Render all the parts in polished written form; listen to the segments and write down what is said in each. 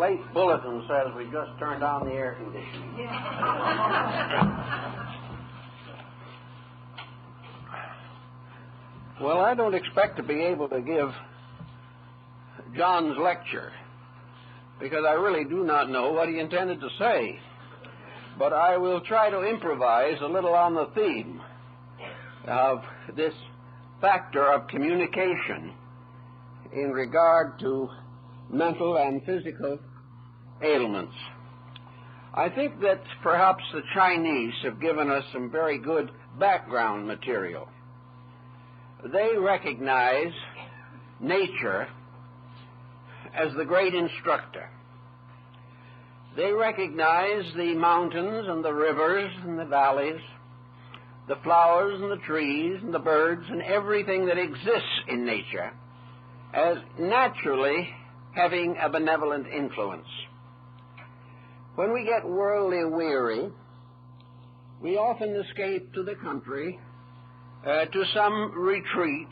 late bulletin says we just turned on the air conditioning. Well, I don't expect to be able to give John's lecture, because I really do not know what he intended to say. But I will try to improvise a little on the theme of this factor of communication in regard to mental and physical ailments. I think that perhaps the Chinese have given us some very good background material. They recognize nature as the great instructor. They recognize the mountains and the rivers and the valleys, the flowers and the trees and the birds and everything that exists in nature as naturally having a benevolent influence. When we get worldly weary, we often escape to the country, to some retreat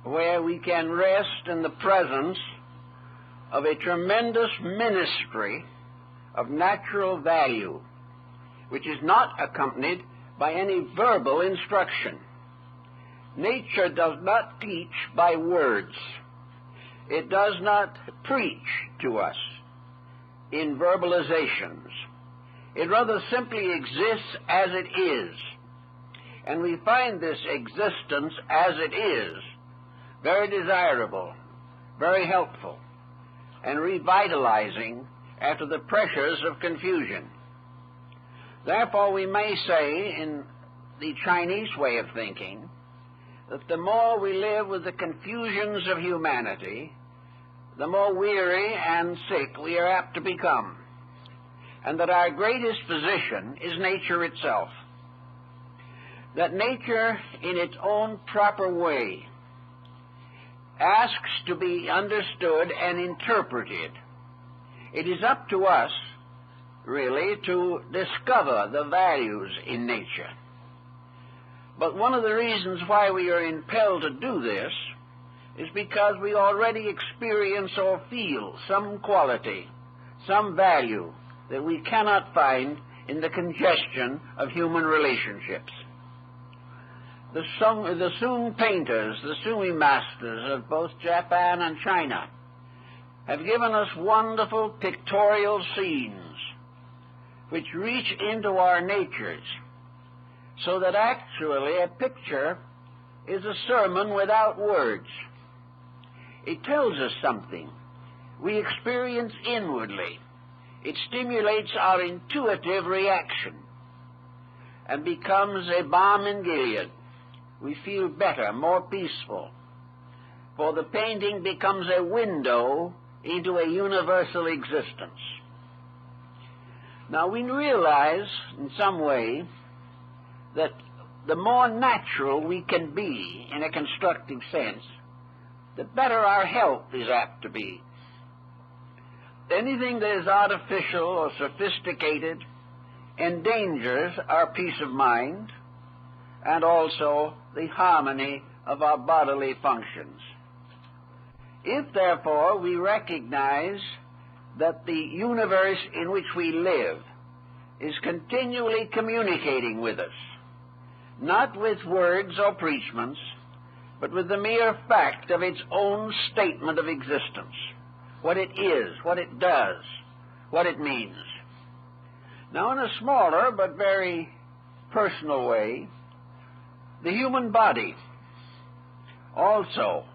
where we can rest in the presence of a tremendous ministry of natural value, which is not accompanied by any verbal instruction. Nature does not teach by words. It does not preach to us in verbalizations. It rather simply exists as it is. And we find this existence as it is very desirable, very helpful, and revitalizing after the pressures of confusion. Therefore, we may say, in the Chinese way of thinking, that the more we live with the confusions of humanity, the more weary and sick we are apt to become, and that our greatest physician is nature itself. That nature, in its own proper way, asks to be understood and interpreted. It is up to us, really, to discover the values in nature. But one of the reasons why we are impelled to do this is because we already experience or feel some quality, some value that we cannot find in the congestion of human relationships. The Sung painters, the Sui masters of both Japan and China, have given us wonderful pictorial scenes which reach into our natures, so that actually a picture is a sermon without words. It tells us something we experience inwardly. It stimulates our intuitive reaction and becomes a balm in Gilead. We feel better, more peaceful, for the painting becomes a window into a universal existence. Now, we realize in some way that the more natural we can be in a constructive sense, the better our health is apt to be. Anything that is artificial or sophisticated endangers our peace of mind and also the harmony of our bodily functions. If, therefore, we recognize that the universe in which we live is continually communicating with us, not with words or preachments, but with the mere fact of its own statement of existence, what it is, what it does, what it means. Now, in a smaller but very personal way, the human body also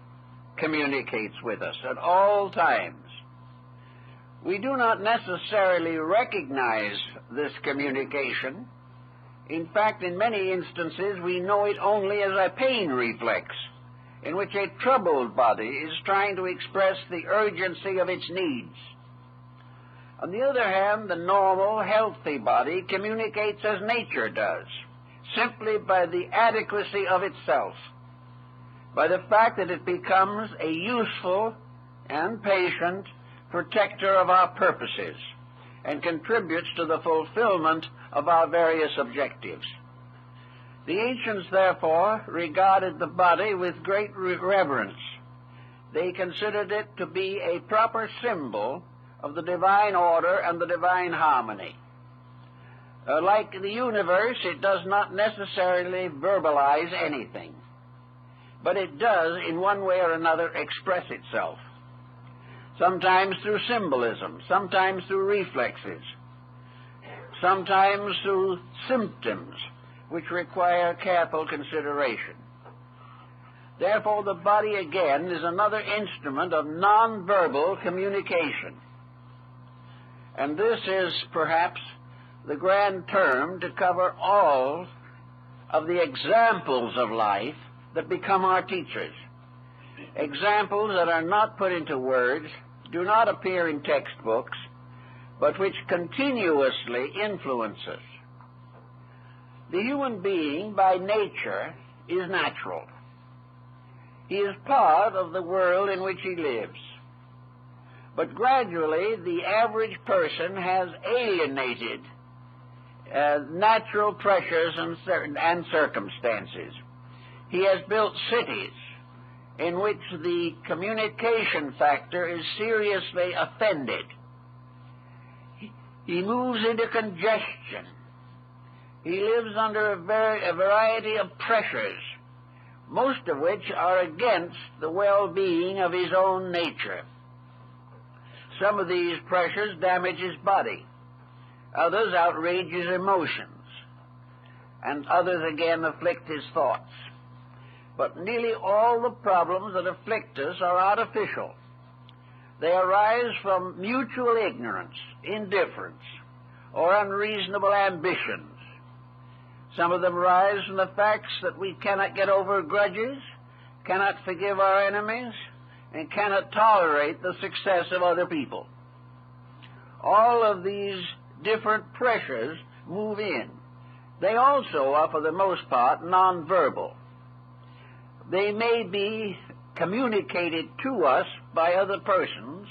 communicates with us at all times. We do not necessarily recognize this communication. In fact, in many instances, we know it only as a pain reflex, in which a troubled body is trying to express the urgency of its needs. On the other hand, the normal, healthy body communicates as nature does, simply by the adequacy of itself, by the fact that it becomes a useful and patient protector of our purposes and contributes to the fulfillment of our various objectives. The ancients, therefore, regarded the body with great reverence. They considered it to be a proper symbol of the divine order and the divine harmony. Like the universe, it does not necessarily verbalize anything, but it does, in one way or another, express itself, sometimes through symbolism, sometimes through reflexes, sometimes through symptoms which require careful consideration. Therefore, the body, again, is another instrument of nonverbal communication. And this is perhaps the grand term to cover all of the examples of life that become our teachers. Examples that are not put into words, do not appear in textbooks, but which continuously influence us. The human being, by nature, is natural. He is part of the world in which he lives. But gradually, the average person has alienated natural pressures and circumstances. He has built cities in which the communication factor is seriously offended. He moves into congestion. He lives under a variety of pressures, most of which are against the well-being of his own nature. Some of these pressures damage his body. Others outrage his emotions. And others again afflict his thoughts. But nearly all the problems that afflict us are artificial. They arise from mutual ignorance, indifference, or unreasonable ambitions. Some of them arise from the facts that we cannot get over grudges, cannot forgive our enemies, and cannot tolerate the success of other people. All of these different pressures move in. They also are, for the most part, nonverbal. They may be communicated to us by other persons,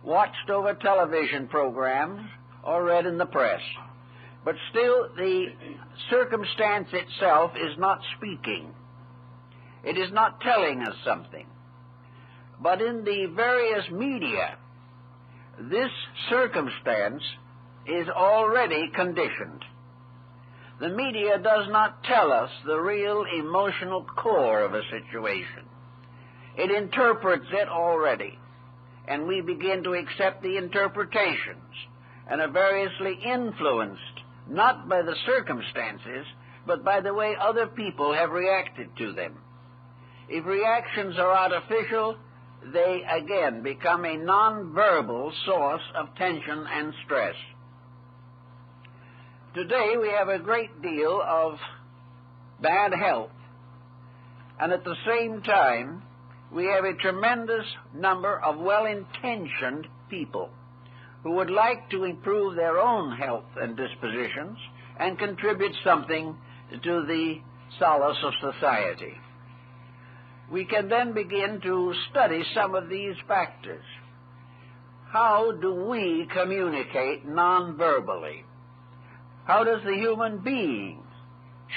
watched over television programs, or read in the press. But still, the circumstance itself is not speaking. It is not telling us something. But in the various media, this circumstance is already conditioned. The media does not tell us the real emotional core of a situation. It interprets it already, and we begin to accept the interpretations and are variously influenced, not by the circumstances, but by the way other people have reacted to them. If reactions are artificial, they again become a nonverbal source of tension and stress. Today we have a great deal of bad health, and at the same time we have a tremendous number of well-intentioned people who would like to improve their own health and dispositions and contribute something to the solace of society. We can then begin to study some of these factors. How do we communicate non-verbally? How does the human being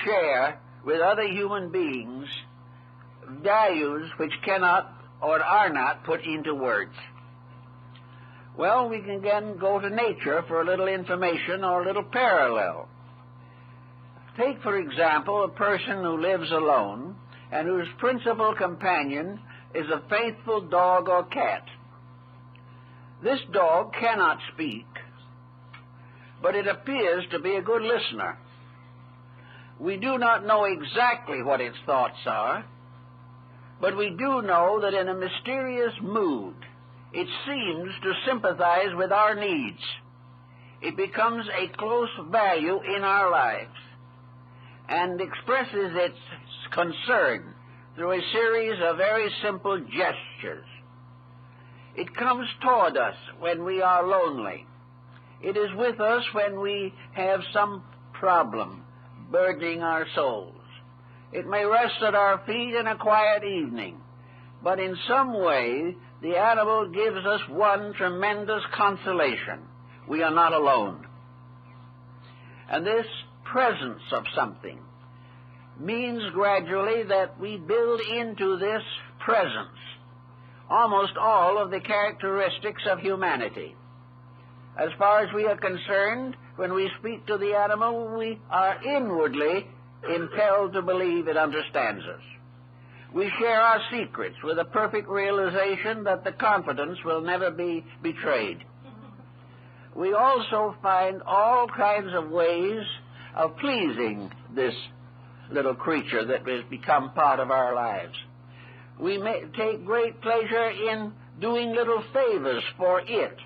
share with other human beings values which cannot or are not put into words? Well, we can again go to nature for a little information or a little parallel. Take, for example, a person who lives alone and whose principal companion is a faithful dog or cat. This dog cannot speak, but it appears to be a good listener. We do not know exactly what its thoughts are, but we do know that in a mysterious mood, it seems to sympathize with our needs. It becomes a close value in our lives and expresses its concern through a series of very simple gestures. It comes toward us when we are lonely. It is with us when we have some problem burdening our souls. It may rest at our feet in a quiet evening, but in some way the animal gives us one tremendous consolation. We are not alone. And this presence of something means gradually that we build into this presence almost all of the characteristics of humanity. As far as we are concerned, when we speak to the animal, we are inwardly impelled to believe it understands us. We share our secrets with a perfect realization that the confidence will never be betrayed. We also find all kinds of ways of pleasing this little creature that has become part of our lives. We may take great pleasure in doing little favors for it,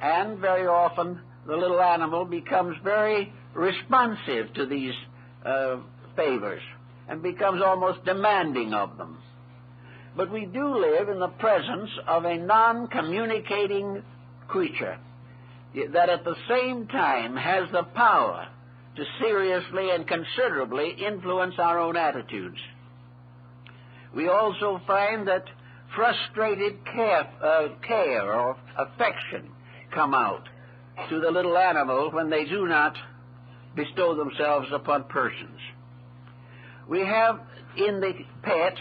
and very often the little animal becomes very responsive to these favors and becomes almost demanding of them. But we do live in the presence of a non-communicating creature that at the same time has the power to seriously and considerably influence our own attitudes. We also find that frustrated care or affection come out to the little animal when they do not bestow themselves upon persons. We have in the pet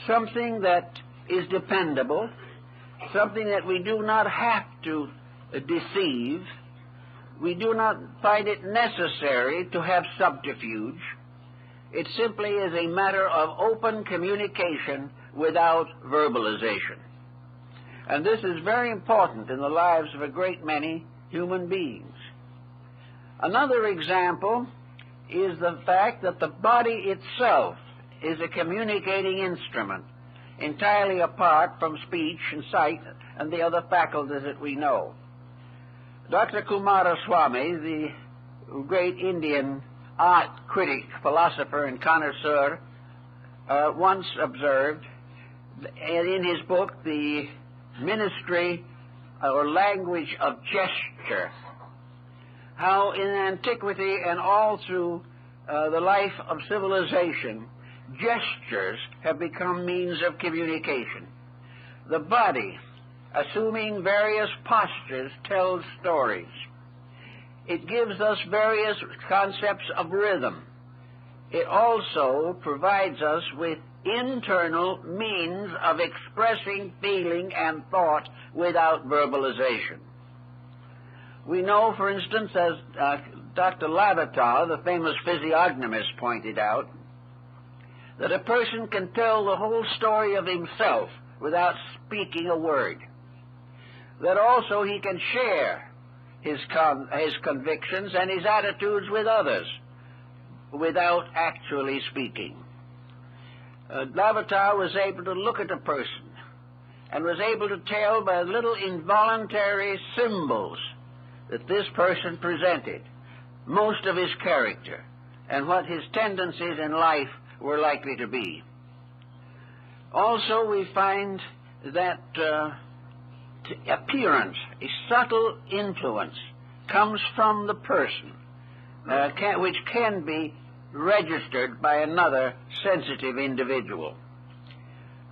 something that is dependable, something that we do not have to deceive. We do not find it necessary to have subterfuge. It simply is a matter of open communication without verbalization. And this is very important in the lives of a great many human beings. Another example is the fact that the body itself is a communicating instrument, entirely apart from speech and sight and the other faculties that we know. Dr. Kumaraswamy, the great Indian art critic, philosopher, and connoisseur, once observed in his book, The Ministry or Language of Gesture, how in antiquity and all through the life of civilization, gestures have become means of communication. The body, assuming various postures, tells stories. It gives us various concepts of rhythm. It also provides us with internal means of expressing feeling and thought without verbalization. We know, for instance, as Dr. Lavater, the famous physiognomist, pointed out, that a person can tell the whole story of himself without speaking a word. That also he can share his convictions and his attitudes with others without actually speaking. Lavater was able to look at a person and was able to tell by little involuntary symbols that this person presented most of his character and what his tendencies in life were likely to be. Also, we find that appearance, a subtle influence, comes from the person, which can be registered by another sensitive individual.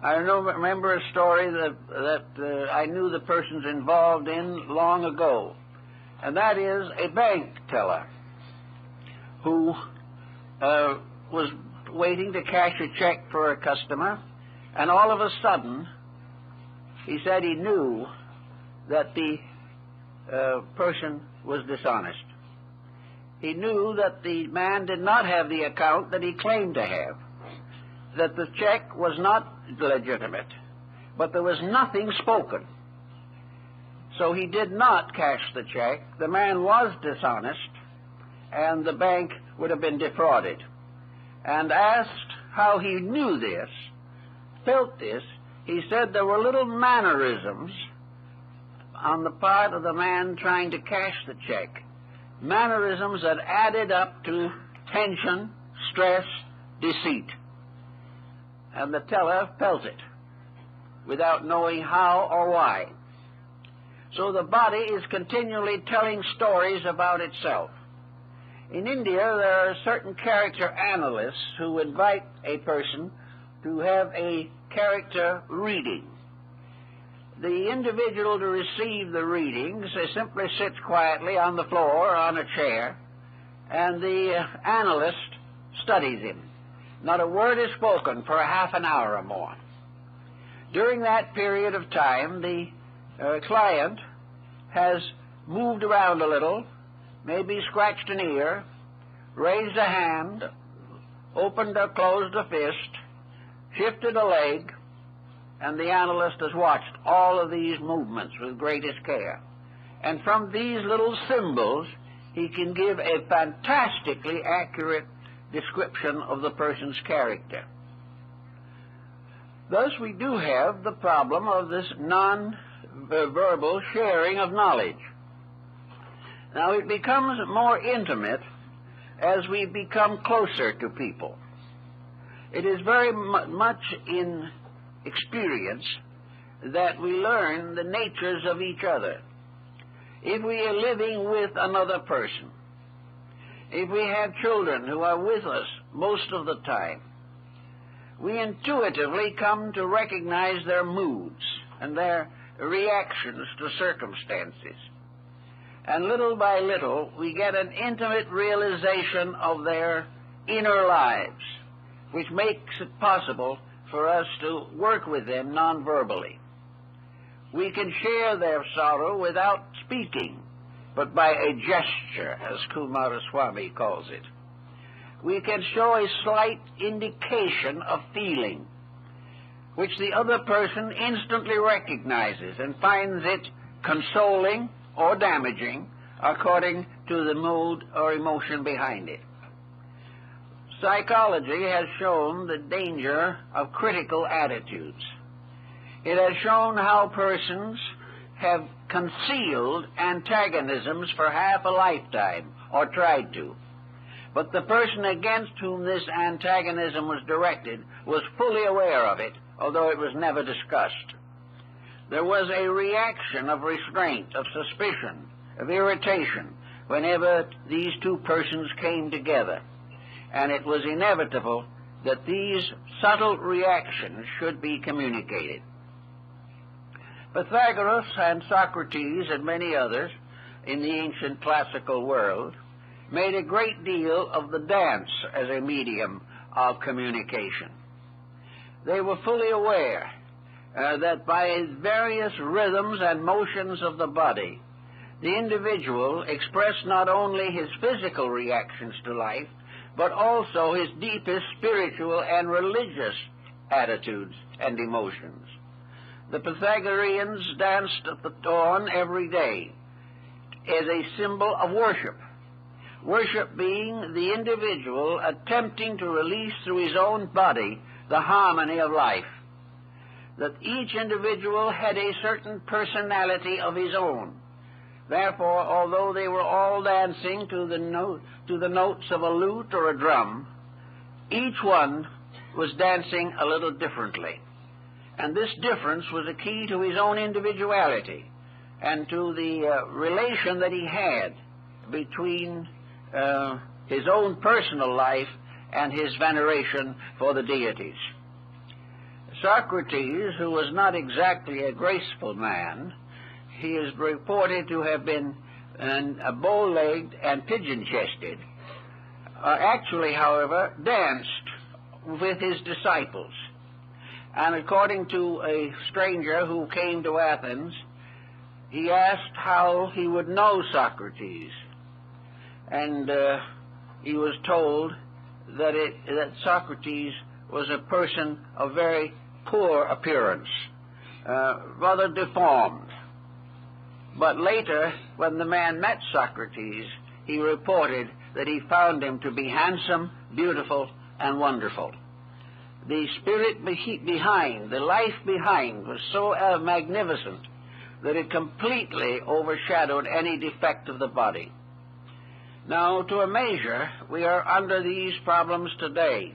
I remember a story that I knew the persons involved in long ago, and that is a bank teller who was waiting to cash a check for a customer, and all of a sudden he said he knew that the person was dishonest. He knew that the man did not have the account that he claimed to have, that the check was not legitimate, but there was nothing spoken. So he did not cash the check. The man was dishonest, and the bank would have been defrauded. And asked how he knew this, felt this, he said there were little mannerisms on the part of the man trying to cash the check, mannerisms that added up to tension, stress, deceit. And the teller felt it without knowing how or why. So the body is continually telling stories about itself. In India, there are certain character analysts who invite a person to have a character reading. The individual to receive the readings simply sits quietly on the floor or on a chair, and the analyst studies him. Not a word is spoken for a half an hour or more. During that period of time, the client has moved around a little, maybe scratched an ear, raised a hand, opened or closed a fist, shifted a leg, and the analyst has watched all of these movements with greatest care. And from these little symbols, he can give a fantastically accurate description of the person's character. Thus, we do have the problem of this non-verbal sharing of knowledge. Now, it becomes more intimate as we become closer to people. It is very much in experience that we learn the natures of each other. If we are living with another person, if we have children who are with us most of the time, we intuitively come to recognize their moods and their reactions to circumstances. And little by little, we get an intimate realization of their inner lives, which makes it possible for us to work with them non-verbally. We can share their sorrow without speaking, but by a gesture, as Kumaraswamy calls it. We can show a slight indication of feeling, which the other person instantly recognizes and finds it consoling or damaging according to the mood or emotion behind it. Psychology has shown the danger of critical attitudes. It has shown how persons have concealed antagonisms for half a lifetime, or tried to. But the person against whom this antagonism was directed was fully aware of it, although it was never discussed. There was a reaction of restraint, of suspicion, of irritation, whenever these two persons came together. And it was inevitable that these subtle reactions should be communicated. Pythagoras and Socrates and many others in the ancient classical world made a great deal of the dance as a medium of communication. They were fully aware that by various rhythms and motions of the body, the individual expressed not only his physical reactions to life, but also his deepest spiritual and religious attitudes and emotions. The Pythagoreans danced at the dawn every day as a symbol of worship. Worship being the individual attempting to release through his own body the harmony of life. That each individual had a certain personality of his own. Therefore, although they were all dancing to the notes of a lute or a drum, each one was dancing a little differently. And this difference was a key to his own individuality and to the relation that he had between his own personal life and his veneration for the deities. Socrates, who was not exactly a graceful man, he is reported to have been bow-legged and pigeon-chested. Actually, however, danced with his disciples. And according to a stranger who came to Athens, he asked how he would know Socrates. And he was told that Socrates was a person of very poor appearance, rather deformed. But later, when the man met Socrates, he reported that he found him to be handsome, beautiful, and wonderful. The spirit behind, the life behind, was so magnificent that it completely overshadowed any defect of the body. Now, to a measure, we are under these problems today.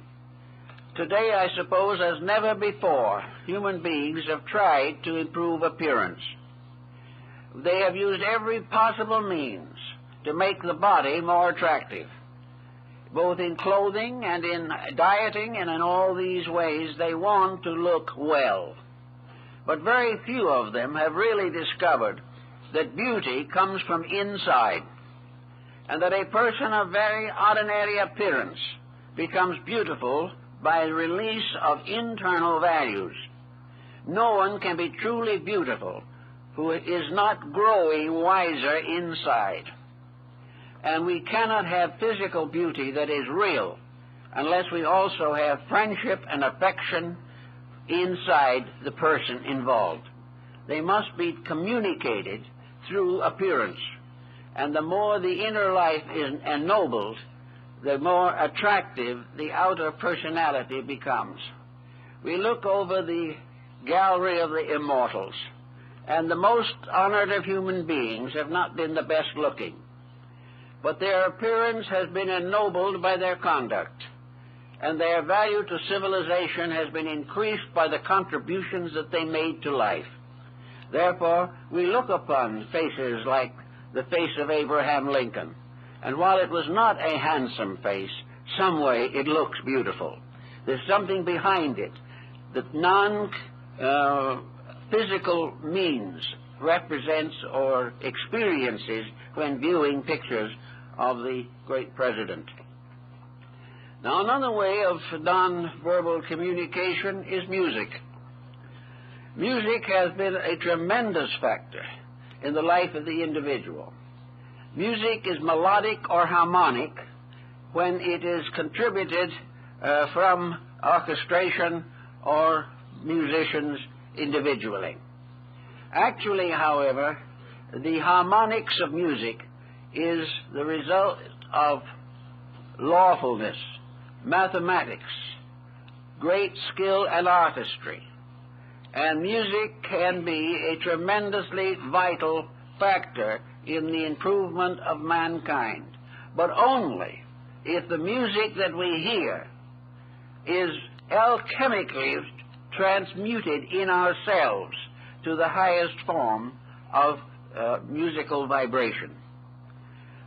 Today, I suppose, as never before, human beings have tried to improve appearance. They have used every possible means to make the body more attractive. Both in clothing and in dieting and in all these ways, they want to look well. But very few of them have really discovered that beauty comes from inside, and that a person of very ordinary appearance becomes beautiful by the release of internal values. No one can be truly beautiful who is not growing wiser inside. And we cannot have physical beauty that is real unless we also have friendship and affection inside the person involved. They must be communicated through appearance. And the more the inner life is ennobled, the more attractive the outer personality becomes. We look over the gallery of the immortals, and the most honored of human beings have not been the best looking, but their appearance has been ennobled by their conduct, and their value to civilization has been increased by the contributions that they made to life. Therefore, we look upon faces like the face of Abraham Lincoln, and while it was not a handsome face, some way it looks beautiful. There's something behind it that non-physical means represents or experiences when viewing pictures of the great president. Now, another way of non-verbal communication is music. Music has been a tremendous factor in the life of the individual. Music is melodic or harmonic when it is contributed from orchestration or musicians individually. Actually, however, the harmonics of music is the result of lawfulness, mathematics, great skill and artistry. And music can be a tremendously vital factor in the improvement of mankind, but only if the music that we hear is alchemically transmuted in ourselves to the highest form of musical vibration.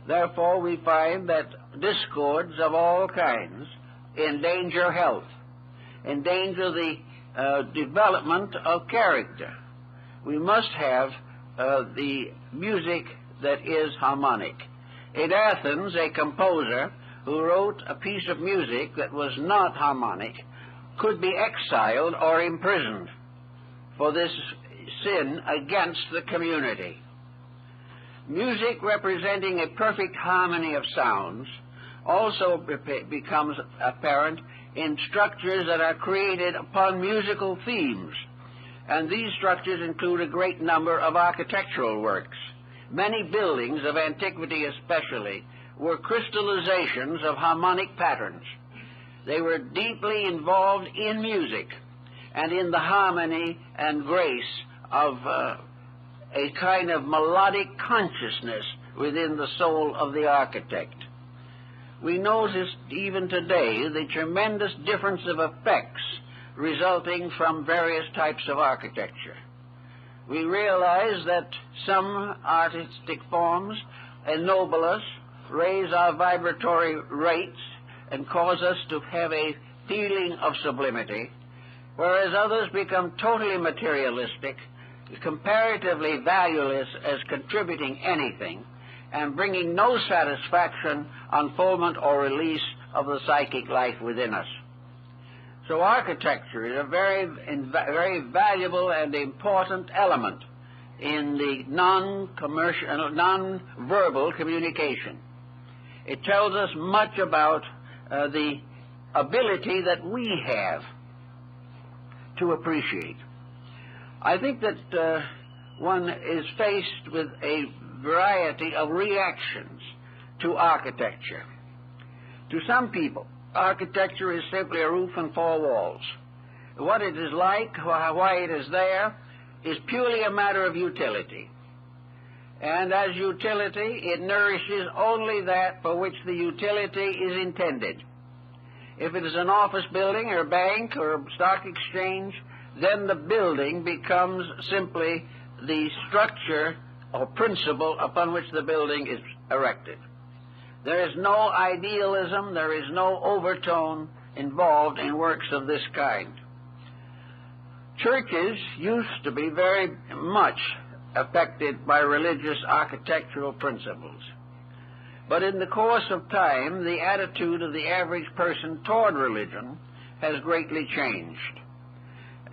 Therefore, we find that discords of all kinds endanger health, endanger the development of character. We must have the music that is harmonic. In Athens, a composer who wrote a piece of music that was not harmonic could be exiled or imprisoned for this sin against the community. Music representing a perfect harmony of sounds also becomes apparent in structures that are created upon musical themes, and these structures include a great number of architectural works. Many buildings of antiquity especially were crystallizations of harmonic patterns. They were deeply involved in music and in the harmony and grace of a kind of melodic consciousness within the soul of the architect. We notice even today the tremendous difference of effects resulting from various types of architecture. We realize that some artistic forms ennoble us, raise our vibratory rates, and cause us to have a feeling of sublimity, whereas others become totally materialistic, comparatively valueless as contributing anything, and bringing no satisfaction, unfoldment, or release of the psychic life within us. So architecture is a very valuable and important element in the non-verbal communication. It tells us much about the ability that we have to appreciate. I think that one is faced with a variety of reactions to architecture. To some people, architecture is simply a roof and four walls. What it is like, why it is there, is purely a matter of utility. And as utility, it nourishes only that for which the utility is intended. If it is an office building or a bank or a stock exchange, then the building becomes simply the structure or principle upon which the building is erected. There is no idealism, there is no overtone involved in works of this kind. Churches used to be very much affected by religious architectural principles. But in the course of time, the attitude of the average person toward religion has greatly changed.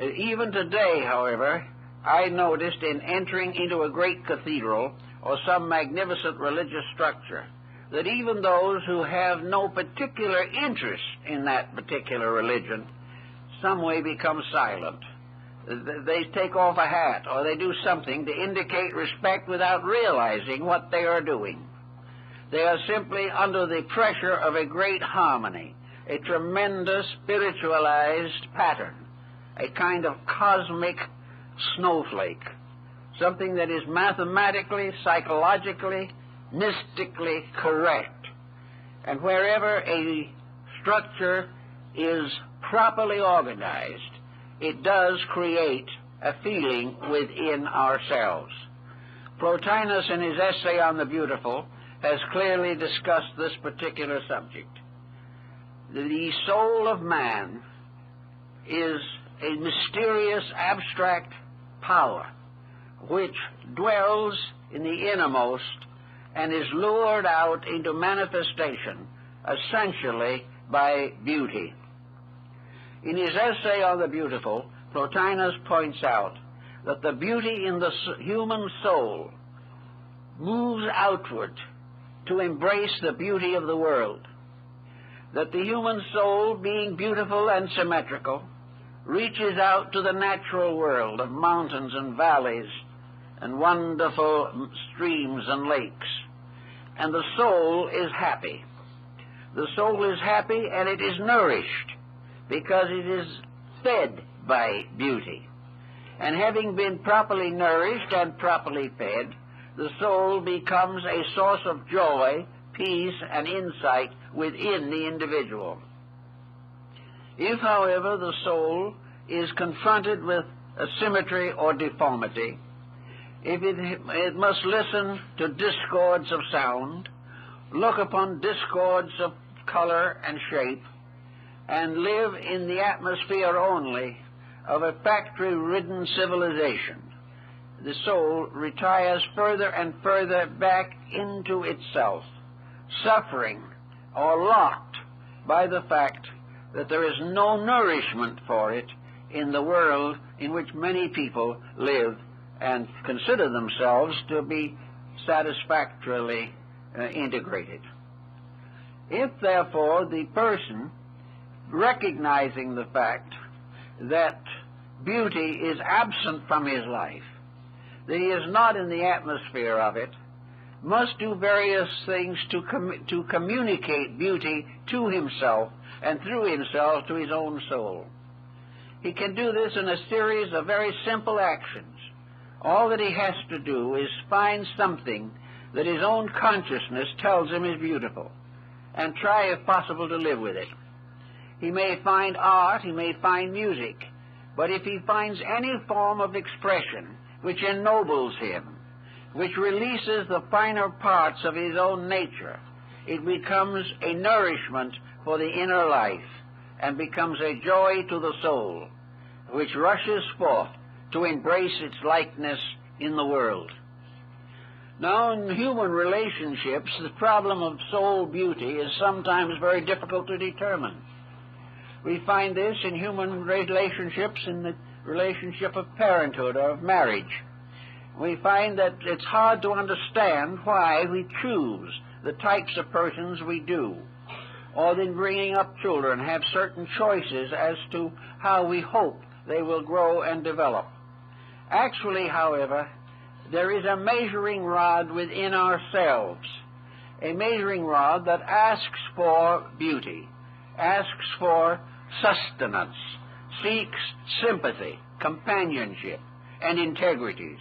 Even today, however, I noticed in entering into a great cathedral or some magnificent religious structure that even those who have no particular interest in that particular religion some way become silent. They take off a hat or they do something to indicate respect without realizing what they are doing. They are simply under the pressure of a great harmony, a tremendous spiritualized pattern, a kind of cosmic snowflake, something that is mathematically, psychologically, mystically correct. And wherever a structure is properly organized, it does create a feeling within ourselves. Plotinus, in his essay on the beautiful, has clearly discussed this particular subject. The soul of man is a mysterious, abstract power which dwells in the innermost and is lured out into manifestation essentially by beauty. In his essay on the beautiful, Plotinus points out that the beauty in the human soul moves outward to embrace the beauty of the world, that the human soul, being beautiful and symmetrical, reaches out to the natural world of mountains and valleys and wonderful streams and lakes, and the soul is happy. The soul is happy and it is nourished because it is fed by beauty. And having been properly nourished and properly fed, the soul becomes a source of joy, peace, and insight within the individual. If, however, the soul is confronted with asymmetry or deformity, if it must listen to discords of sound, look upon discords of color and shape, and live in the atmosphere only of a factory-ridden civilization, the soul retires further and further back into itself, suffering or locked by the fact that there is no nourishment for it in the world in which many people live and consider themselves to be satisfactorily integrated. If, therefore, the person, recognizing the fact that beauty is absent from his life, that he is not in the atmosphere of it, must do various things to communicate beauty to himself and through himself to his own soul. He can do this in a series of very simple actions. All that he has to do is find something that his own consciousness tells him is beautiful, and try, if possible, to live with it. He may find art, he may find music, but if he finds any form of expression which ennobles him, which releases the finer parts of his own nature, it becomes a nourishment for the inner life and becomes a joy to the soul, which rushes forth to embrace its likeness in the world. Now, in human relationships, the problem of soul beauty is sometimes very difficult to determine. We find this in human relationships, in the relationship of parenthood or of marriage. We find that it's hard to understand why we choose the types of persons we do, or in bringing up children have certain choices as to how we hope they will grow and develop. Actually, however, there is a measuring rod within ourselves, a measuring rod that asks for beauty, asks for sustenance, seeks sympathy, companionship, and integrities.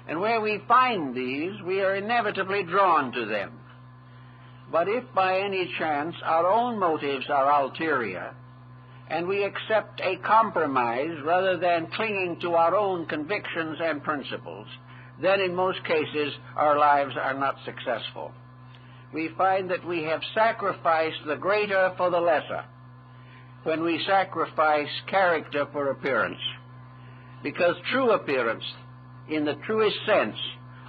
And where we find these, we are inevitably drawn to them. But if by any chance our own motives are ulterior, and we accept a compromise rather than clinging to our own convictions and principles, then in most cases our lives are not successful. We find that we have sacrificed the greater for the lesser when we sacrifice character for appearance, because true appearance, in the truest sense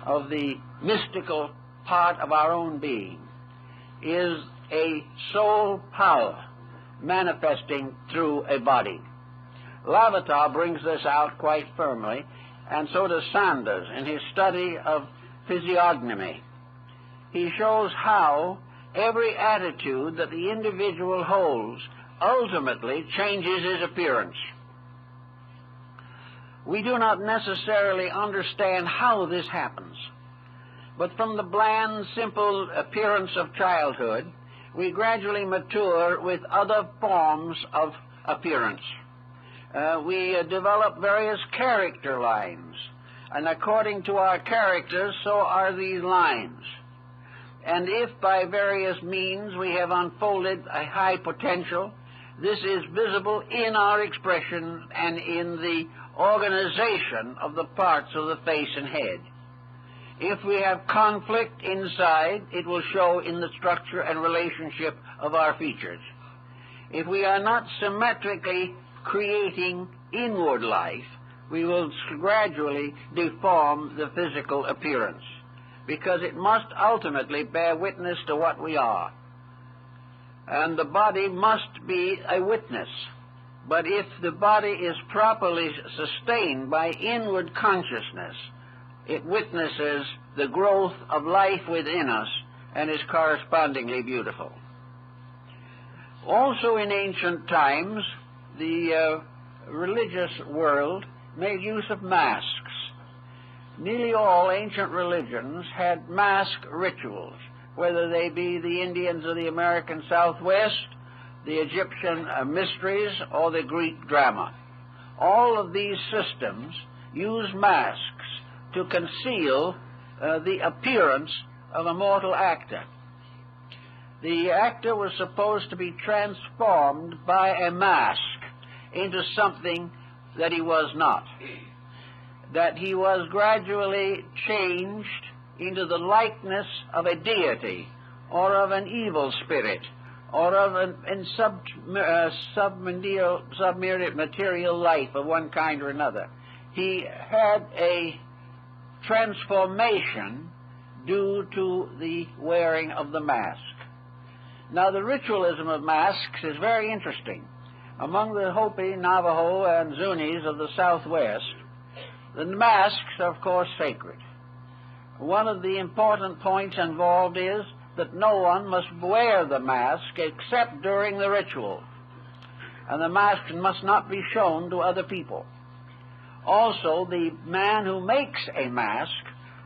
of the mystical part of our own being, is a soul power manifesting through a body. Lavater brings this out quite firmly and so does Sanders in his study of physiognomy. He shows how every attitude that the individual holds ultimately changes his appearance. We do not necessarily understand how this happens, but from the bland, simple appearance of childhood, we gradually mature with other forms of appearance. We develop various character lines, and according to our characters, so are these lines. And if by various means we have unfolded a high potential, this is visible in our expression and in the organization of the parts of the face and head. If we have conflict inside, it will show in the structure and relationship of our features. If we are not symmetrically creating inward life, we will gradually deform the physical appearance, because it must ultimately bear witness to what we are. And the body must be a witness. But if the body is properly sustained by inward consciousness, it witnesses the growth of life within us and is correspondingly beautiful. Also in ancient times, the religious world made use of masks. Nearly all ancient religions had mask rituals, whether they be the Indians of the American Southwest, the Egyptian mysteries, or the Greek drama. All of these systems use masks to conceal the appearance of a mortal actor. The actor was supposed to be transformed by a mask into something that he was not, that he was gradually changed into the likeness of a deity or of an evil spirit or of a submaterial life of one kind or another. He had a transformation due to the wearing of the mask. Now, the ritualism of masks is very interesting. Among the Hopi, Navajo, and Zunis of the Southwest, the masks are, of course, sacred. One of the important points involved is that no one must wear the mask except during the ritual, and the mask must not be shown to other people. Also, the man who makes a mask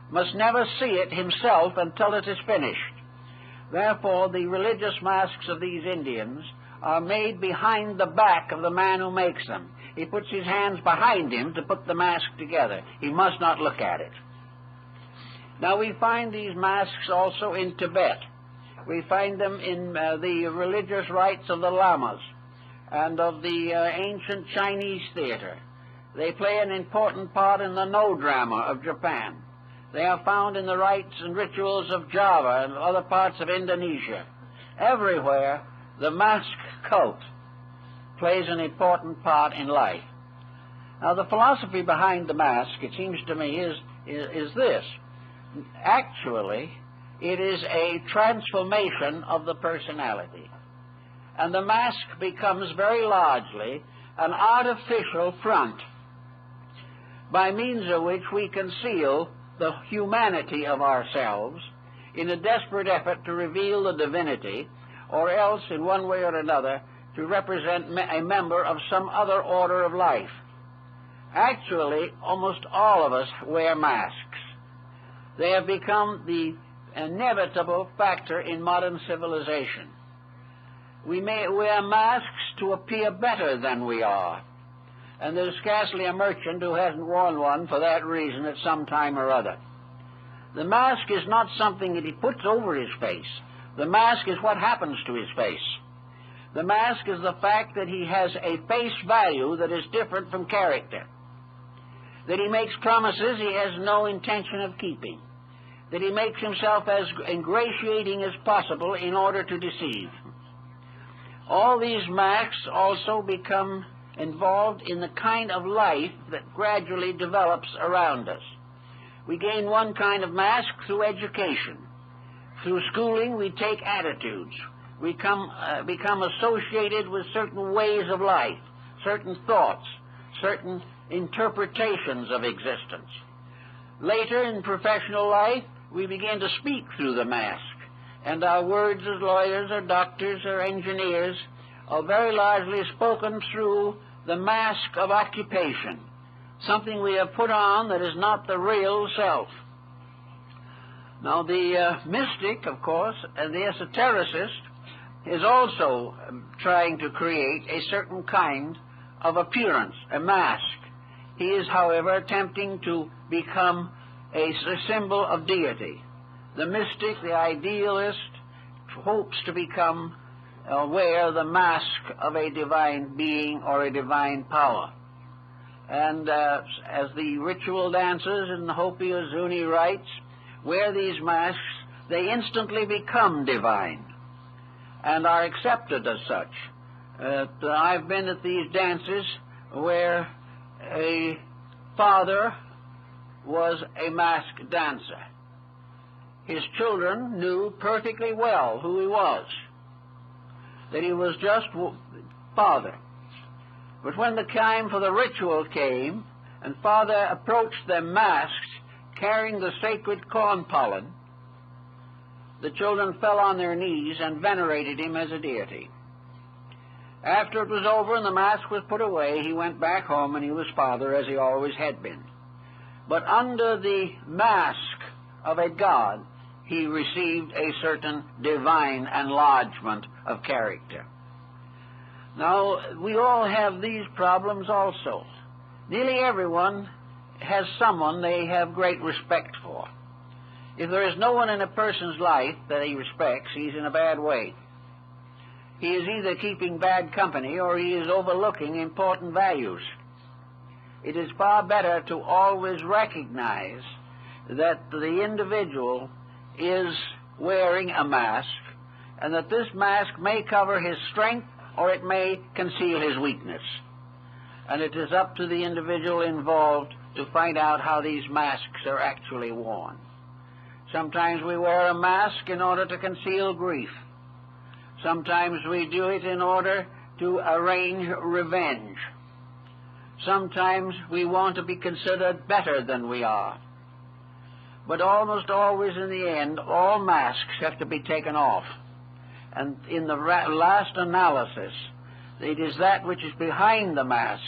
must never see it himself until it is finished. Therefore, the religious masks of these Indians are made behind the back of the man who makes them. He puts his hands behind him to put the mask together. He must not look at it. Now, we find these masks also in Tibet. We find them in the religious rites of the lamas and of the ancient Chinese theater. They play an important part in the no drama of Japan. They are found in the rites and rituals of Java and other parts of Indonesia. Everywhere, the mask cult plays an important part in life. Now, the philosophy behind the mask, it seems to me, is this. Actually, it is a transformation of the personality. And the mask becomes very largely an artificial front by means of which we conceal the humanity of ourselves in a desperate effort to reveal the divinity, or else, in one way or another, to represent a member of some other order of life. Actually, almost all of us wear masks. They have become the inevitable factor in modern civilization. We may wear masks to appear better than we are, and there's scarcely a merchant who hasn't worn one for that reason at some time or other. The mask is not something that he puts over his face. The mask is what happens to his face. The mask is the fact that he has a face value that is different from character, that he makes promises he has no intention of keeping, that he makes himself as ingratiating as possible in order to deceive. All these masks also become involved in the kind of life that gradually develops around us. We gain one kind of mask through education. Through schooling, we take attitudes. We become associated with certain ways of life, certain thoughts, certain interpretations of existence. Later in professional life, we begin to speak through the mask, and our words as lawyers or doctors or engineers are very largely spoken through the mask of occupation, something we have put on that is not the real self. Now, the mystic, of course, and the esotericist is also trying to create a certain kind of appearance, a mask. He is, however, attempting to become a symbol of deity. The mystic, the idealist, hopes to become wear the mask of a divine being or a divine power. And as the ritual dancers in the Hopi or Zuni rites wear these masks, they instantly become divine and are accepted as such. I've been at these dances where a father was a masked dancer. His children knew perfectly well who he was, that he was just father. But when the time for the ritual came, and father approached them masked, carrying the sacred corn pollen, the children fell on their knees and venerated him as a deity. After it was over and the mask was put away, he went back home and he was father as he always had been. But under the mask of a god, he received a certain divine enlargement of character. Now, we all have these problems also. Nearly everyone has someone they have great respect for. If there is no one in a person's life that he respects, he's in a bad way. He is either keeping bad company or he is overlooking important values. It is far better to always recognize that the individual is wearing a mask, and that this mask may cover his strength or it may conceal his weakness. And it is up to the individual involved to find out how these masks are actually worn. Sometimes we wear a mask in order to conceal grief. Sometimes we do it in order to arrange revenge. Sometimes we want to be considered better than we are. But almost always in the end, all masks have to be taken off. And in the last analysis, it is that which is behind the mask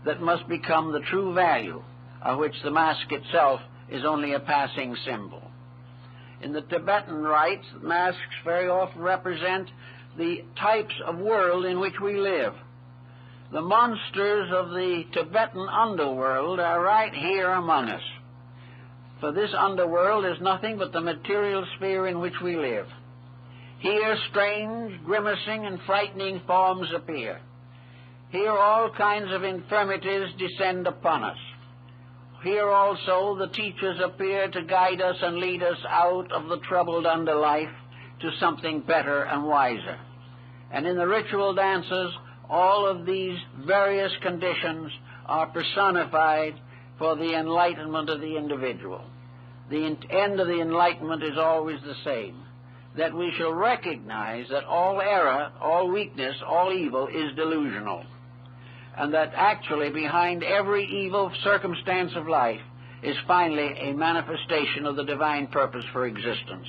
that must become the true value, of which the mask itself is only a passing symbol. In the Tibetan rites, masks very often represent the types of world in which we live. The monsters of the Tibetan underworld are right here among us. For this underworld is nothing but the material sphere in which we live. Here strange, grimacing, and frightening forms appear. Here all kinds of infirmities descend upon us. Here also the teachers appear to guide us and lead us out of the troubled underlife to something better and wiser. And in the ritual dances, all of these various conditions are personified for the enlightenment of the individual. The end of the enlightenment is always the same, that we shall recognize that all error, all weakness, all evil is delusional, and that actually behind every evil circumstance of life is finally a manifestation of the divine purpose for existence.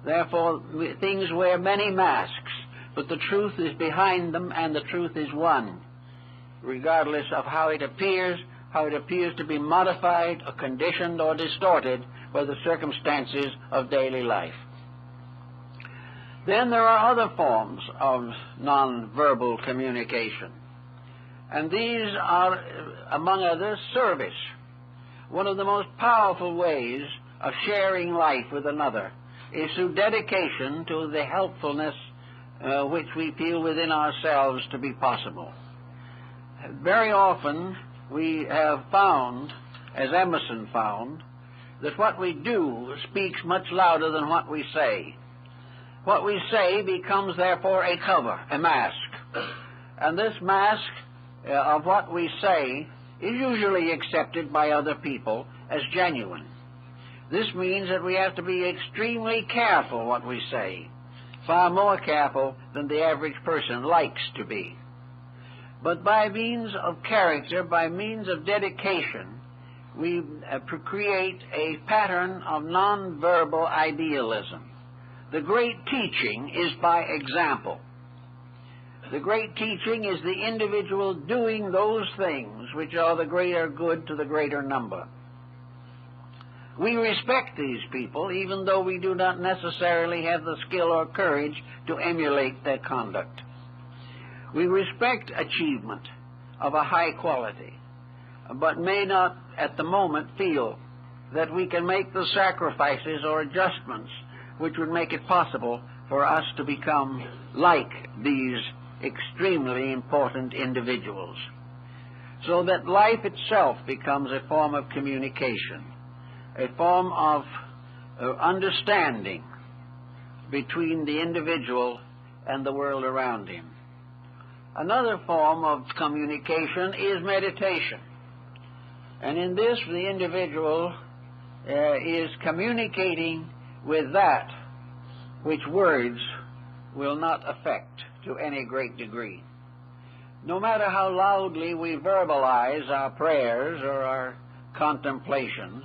Therefore, things wear many masks, but the truth is behind them, and the truth is one, regardless of how it appears to be modified or conditioned or distorted by the circumstances of daily life. Then there are other forms of nonverbal communication, and these are, among others, service. One of the most powerful ways of sharing life with another is through dedication to the helpfulness which we feel within ourselves to be possible. Very often we have found, as Emerson found, that what we do speaks much louder than what we say. What we say becomes, therefore, a cover, a mask. And this mask of what we say is usually accepted by other people as genuine. This means that we have to be extremely careful what we say, far more careful than the average person likes to be. but by means of character, by means of dedication, we create a pattern of nonverbal idealism. The great teaching is by example. The great teaching is the individual doing those things which are the greater good to the greater number. We respect these people, even though we do not necessarily have the skill or courage to emulate their conduct. We respect achievement of a high quality, but may not at the moment feel that we can make the sacrifices or adjustments which would make it possible for us to become like these extremely important individuals, so that life itself becomes a form of communication, a form of understanding between the individual and the world around him. Another form of communication is meditation. And in this, the individual is communicating with that which words will not affect to any great degree. No matter how loudly we verbalize our prayers or our contemplations,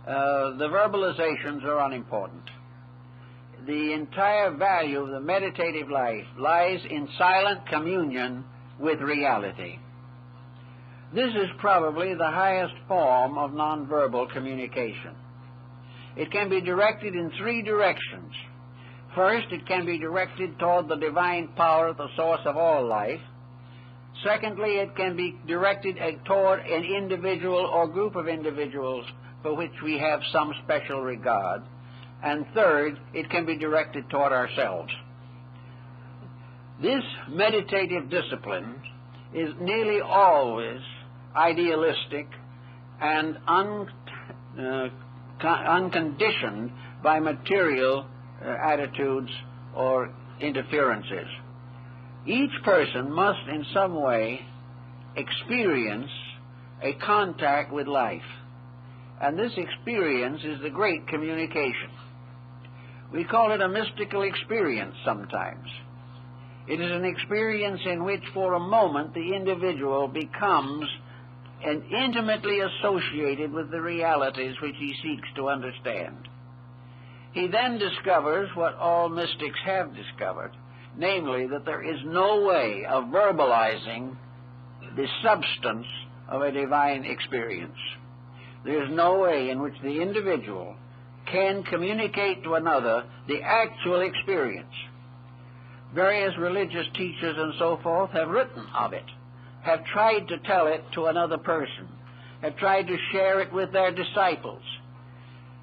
the verbalizations are unimportant. The entire value of the meditative life lies in silent communion with reality. This is probably the highest form of nonverbal communication. It can be directed in three directions. First, it can be directed toward the divine power, the source of all life. Secondly, it can be directed toward an individual or group of individuals for which we have some special regard. And third, it can be directed toward ourselves. This meditative discipline is nearly always idealistic and unconditioned by material attitudes or interferences. Each person must in some way experience a contact with life, and this experience is the great communication. We call it a mystical experience sometimes. It is an experience in which for a moment the individual becomes intimately associated with the realities which he seeks to understand. He then discovers what all mystics have discovered, namely that there is no way of verbalizing the substance of a divine experience. There is no way in which the individual can communicate to another the actual experience. Various religious teachers and so forth have written of it, have tried to tell it to another person, have tried to share it with their disciples.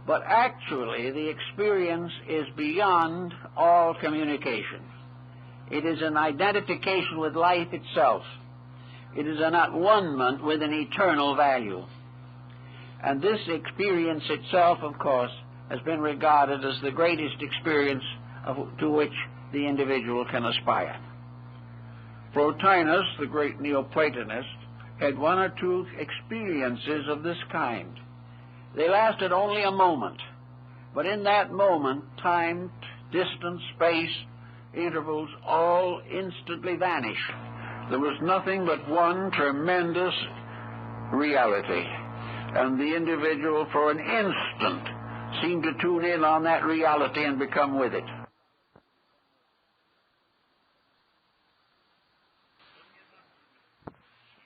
But actually, the experience is beyond all communication. It is an identification with life itself. It is an at-one-ment with an eternal value. And this experience itself, of course, has been regarded as the greatest experience to which the individual can aspire. Plotinus, the great Neoplatonist, had one or two experiences of this kind. They lasted only a moment, but in that moment, time, distance, space, intervals, all instantly vanished. There was nothing but one tremendous reality, and the individual for an instant seemed to tune in on that reality and become with it.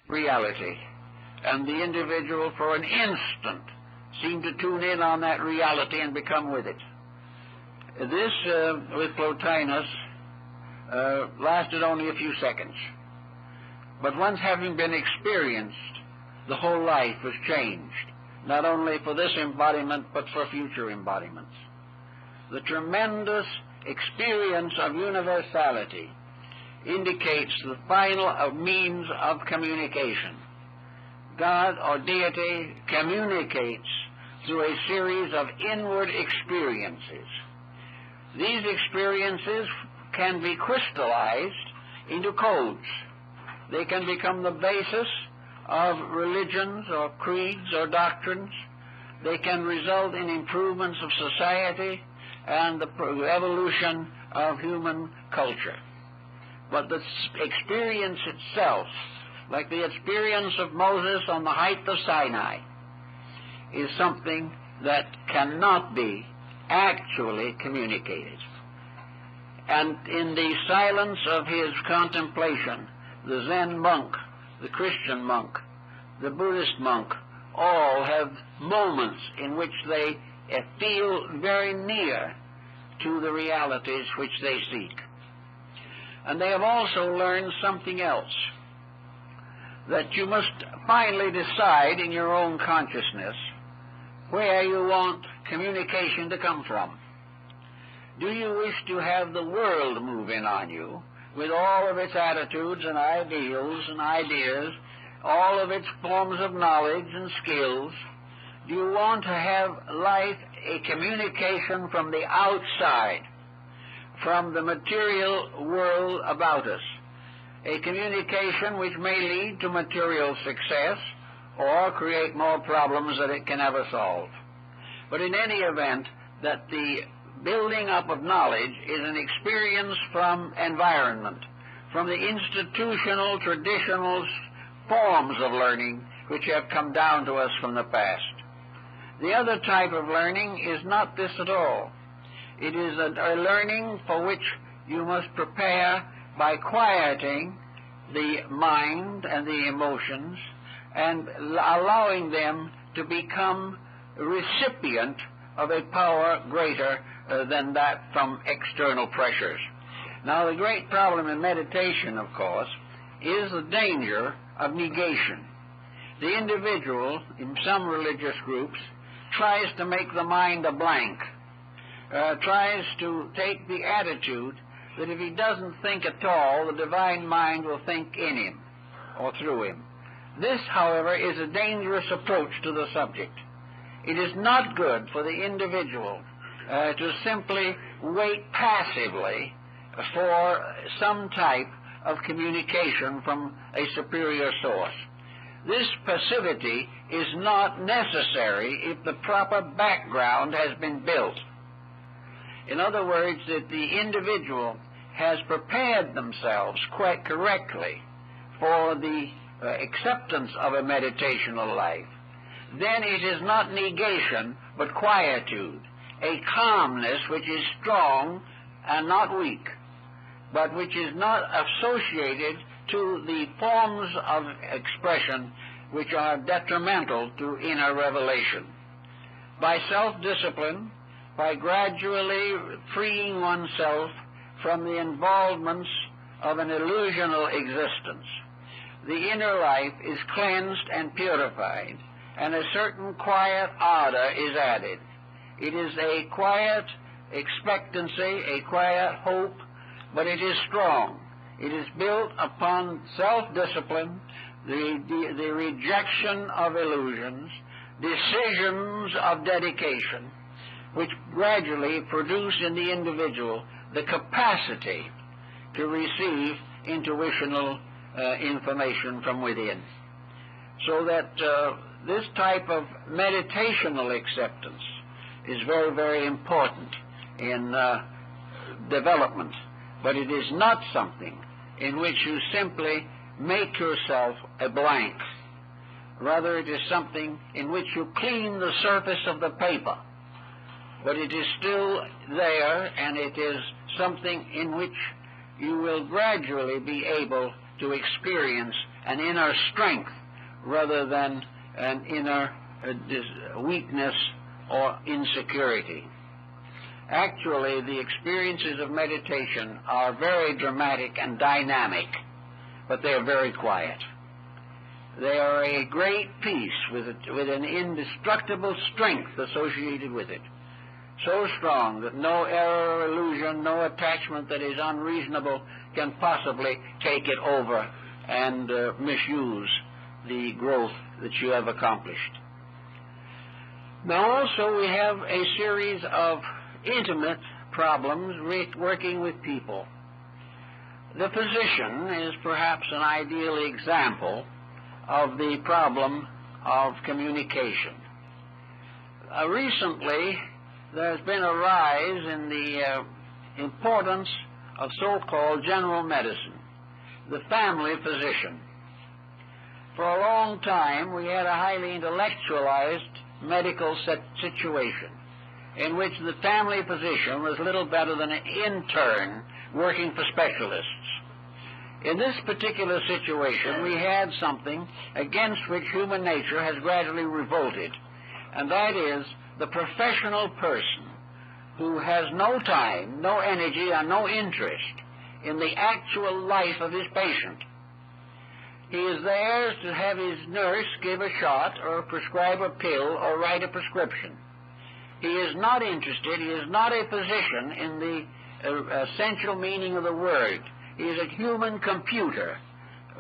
Reality, and the individual for an instant seemed to tune in on that reality and become with it. This, with Plotinus, lasted only a few seconds. But once having been experienced, the whole life was changed, not only for this embodiment, but for future embodiments. The tremendous experience of universality indicates the final means of communication. God or deity communicates through a series of inward experiences. These experiences can be crystallized into codes. They can become the basis of religions or creeds or doctrines. They can result in improvements of society and the evolution of human culture. but the experience itself, like the experience of Moses on the height of Sinai, is something that cannot be actually communicated. And in the silence of his contemplation, the Zen monk, the Christian monk, the Buddhist monk, all have moments in which they feel very near to the realities which they seek. And they have also learned something else, that you must finally decide in your own consciousness where you want communication to come from. Do you wish to have the world move in on you with all of its attitudes and ideals and ideas, all of its forms of knowledge and skills? Do you want to have life a communication from the outside, from the material world about us, a communication which may lead to material success or create more problems that it can ever solve? But in any event, that the building up of knowledge is an experience from environment, from the institutional, traditional forms of learning which have come down to us from the past. The other type of learning is not this at all. It is a learning for which you must prepare by quieting the mind and the emotions and allowing them to become recipient of a power greater than that from external pressures. Now, the great problem in meditation, of course, is the danger of negation. The individual, in some religious groups, tries to make the mind a blank, tries to take the attitude that if he doesn't think at all, the divine mind will think in him or through him. This, however, is a dangerous approach to the subject. It is not good for the individual to simply wait passively for some type of communication from a superior source. This passivity is not necessary if the proper background has been built. In other words, that the individual has prepared themselves quite correctly for the acceptance of a meditational life. Then it is not negation, but quietude, a calmness which is strong and not weak, but which is not associated to the forms of expression which are detrimental to inner revelation. By self-discipline, by gradually freeing oneself from the involvements of an illusional existence, the inner life is cleansed and purified, and a certain quiet ardor is added. It is a quiet expectancy, a quiet hope, but it is strong. It is built upon self-discipline, the rejection of illusions, decisions of dedication, which gradually produce in the individual the capacity to receive intuitional information from within. So that this type of meditational acceptance is very, very important in development. But it is not something in which you simply make yourself a blank. Rather, it is something in which you clean the surface of the paper. But it is still there, and it is something in which you will gradually be able to experience an inner strength rather than an inner weakness or insecurity. Actually, the experiences of meditation are very dramatic and dynamic, but they are very quiet. They are a great peace with an indestructible strength associated with it, so strong that no error or illusion, no attachment that is unreasonable can possibly take it over and misuse the growth that you have accomplished. Now also we have a series of intimate problems working with people. The physician is perhaps an ideal example of the problem of communication. Recently, there's been a rise in the importance of so-called general medicine. the family physician. For a long time, we had a highly intellectualized medical situation in which the family physician was little better than an intern working for specialists. In this particular situation, we had something against which human nature has gradually revolted, and that is the professional person who has no time, no energy, and no interest in the actual life of his patient. He is there to have his nurse give a shot or prescribe a pill or write a prescription. He is not interested, he is not a physician in the essential meaning of the word. He is a human computer,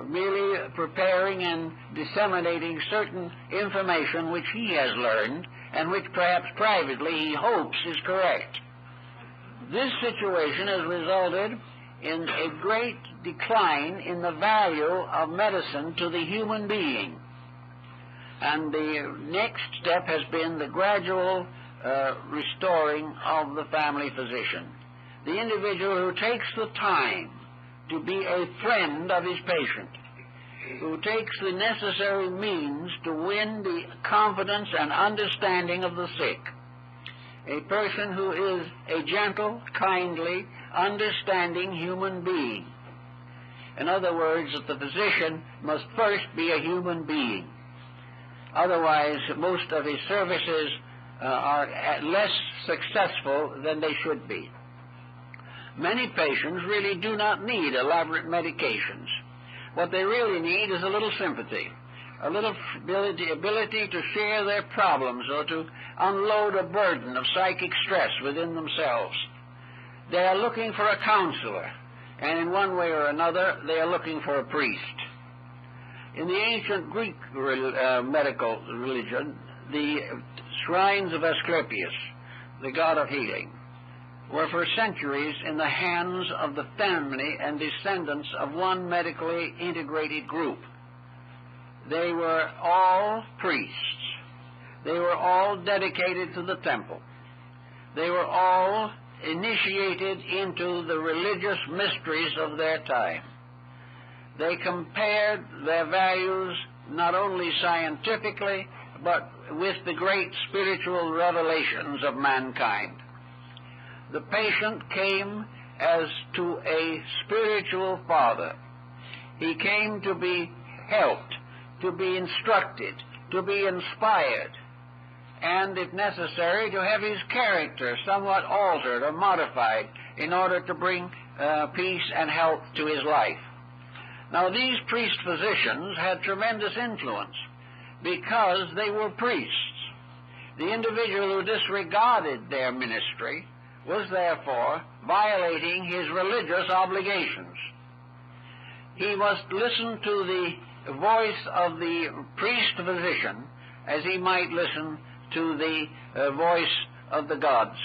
merely preparing and disseminating certain information which he has learned and which perhaps privately he hopes is correct. This situation has resulted in a great decline in the value of medicine to the human being. And the next step has been the gradual restoring of the family physician. The individual who takes the time to be a friend of his patient, who takes the necessary means to win the confidence and understanding of the sick. A person who is a gentle, kindly, understanding human being. In other words, that the physician must first be a human being. Otherwise, most of his services are less successful than they should be. Many patients really do not need elaborate medications. What they really need is a little sympathy, a little ability to share their problems or to unload a burden of psychic stress within themselves. They are looking for a counselor, and in one way or another, they are looking for a priest. In the ancient Greek medical religion, the shrines of Asclepius, the god of healing, were for centuries in the hands of the family and descendants of one medically integrated group. They were all priests. They were all dedicated to the temple. They were all initiated into the religious mysteries of their time. They compared their values not only scientifically, but with the great spiritual revelations of mankind. The patient came as to a spiritual father. He came to be helped, to be instructed, to be inspired, and, if necessary, to have his character somewhat altered or modified in order to bring peace and health to his life. Now, these priest-physicians had tremendous influence because they were priests. The individual who disregarded their ministry was therefore violating his religious obligations. He must listen to the voice of the priest-physician as he might listen to the voice of the gods.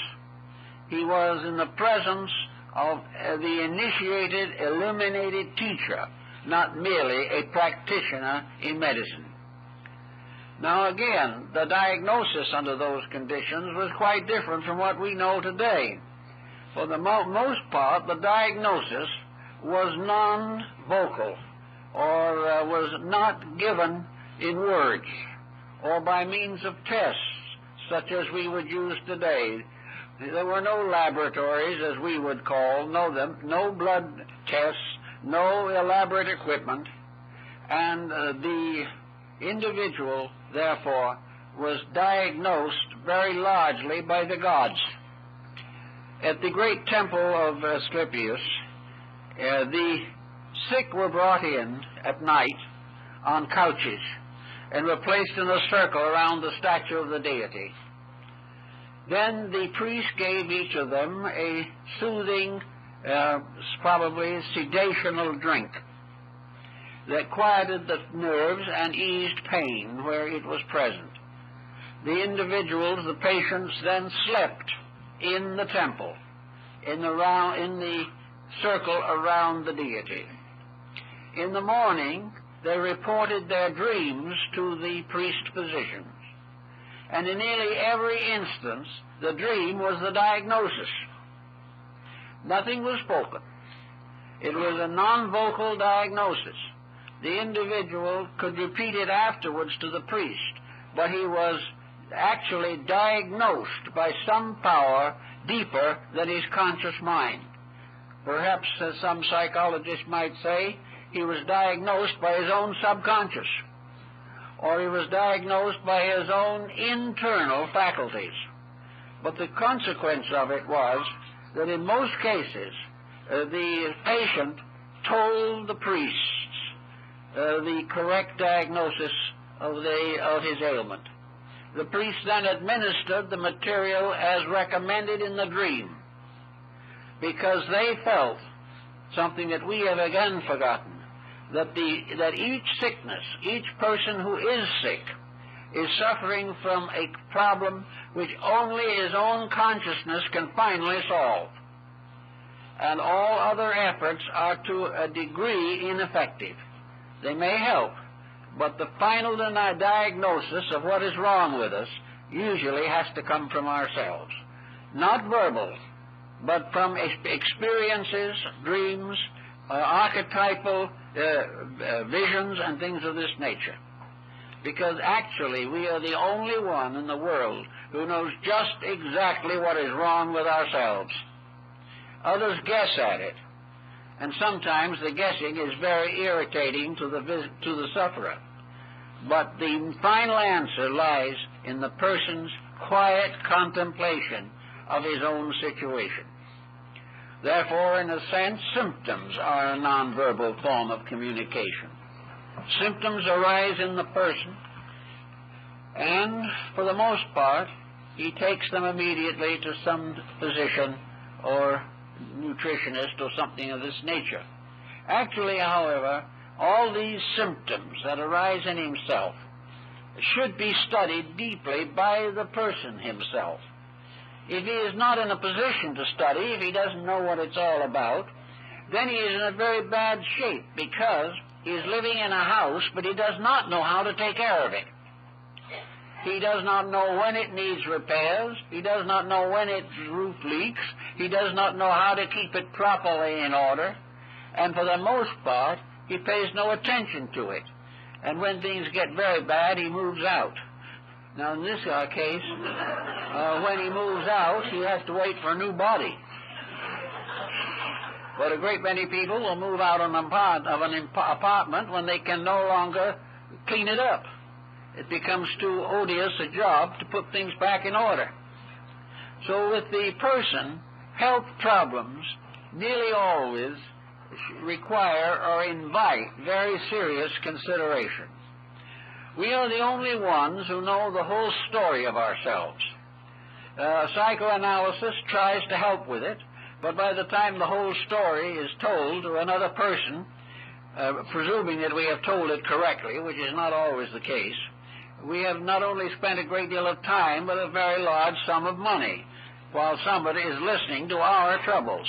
He was in the presence of the initiated, illuminated teacher, not merely a practitioner in medicine. Now again, the diagnosis under those conditions was quite different from what we know today. For the most part, the diagnosis was non-vocal, or was not given in words, or by means of tests, such as we would use today. There were no laboratories, as we would know them, no blood tests, no elaborate equipment, and the individual, therefore, was diagnosed very largely by the gods. At the great temple of Asclepius, the sick were brought in at night on couches and were placed in a circle around the statue of the deity. Then the priest gave each of them a soothing, probably sedational drink that quieted the nerves and eased pain where it was present. The individuals, the patients, then slept in the temple, in the circle around the deity. In the morning, they reported their dreams to the priest-physicians, and in nearly every instance, the dream was the diagnosis. Nothing was spoken. It was a non-vocal diagnosis. The individual could repeat it afterwards to the priest, but he was actually diagnosed by some power deeper than his conscious mind. Perhaps, as some psychologists might say, he was diagnosed by his own subconscious, or he was diagnosed by his own internal faculties. But the consequence of it was that in most cases, the patient told the priests the correct diagnosis of his ailment. The priest then administered the material as recommended in the dream, because they felt something that we have again forgotten, that each sickness, each person who is sick, is suffering from a problem which only his own consciousness can finally solve. And all other efforts are to a degree ineffective. They may help, but the final diagnosis of what is wrong with us usually has to come from ourselves. Not verbal, but from experiences, dreams, archetypal visions, and things of this nature. Because actually we are the only one in the world who knows just exactly what is wrong with ourselves. Others guess at it, and sometimes the guessing is very irritating to the sufferer. But the final answer lies in the person's quiet contemplation of his own situation. Therefore, in a sense, symptoms are a nonverbal form of communication. Symptoms arise in the person, and for the most part, he takes them immediately to some physician or nutritionist or something of this nature. Actually, however, all these symptoms that arise in himself should be studied deeply by the person himself. If he is not in a position to study, if he doesn't know what it's all about, then he is in a very bad shape, because he is living in a house, but he does not know how to take care of it. He does not know when it needs repairs. He does not know when its roof leaks. He does not know how to keep it properly in order. And for the most part, he pays no attention to it. And when things get very bad, he moves out. Now, in this case, when he moves out, he has to wait for a new body. But a great many people will move out of an apartment when they can no longer clean it up. It becomes too odious a job to put things back in order. So with the person, health problems nearly always require or invite very serious consideration. We are the only ones who know the whole story of ourselves. Psychoanalysis tries to help with it, but by the time the whole story is told to another person, presuming that we have told it correctly, which is not always the case, we have not only spent a great deal of time, but a very large sum of money, while somebody is listening to our troubles.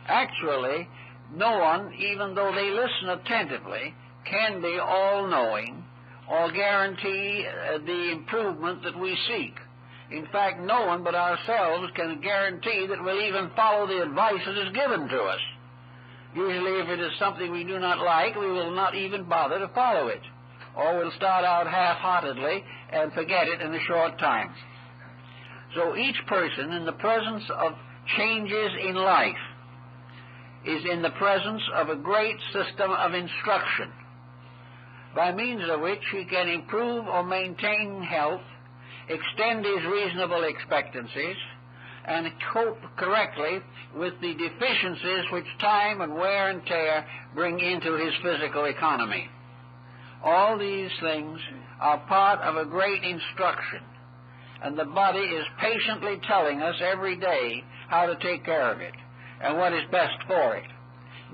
Actually, no one, even though they listen attentively, can be all-knowing or guarantee the improvement that we seek. In fact, no one but ourselves can guarantee that we'll even follow the advice that is given to us. Usually, if it is something we do not like, we will not even bother to follow it, or we'll start out half-heartedly and forget it in a short time. So each person, in the presence of changes in life, is in the presence of a great system of instruction, by means of which he can improve or maintain health, extend his reasonable expectancies, and cope correctly with the deficiencies which time and wear and tear bring into his physical economy. All these things are part of a great instruction, and the body is patiently telling us every day how to take care of it and what is best for it.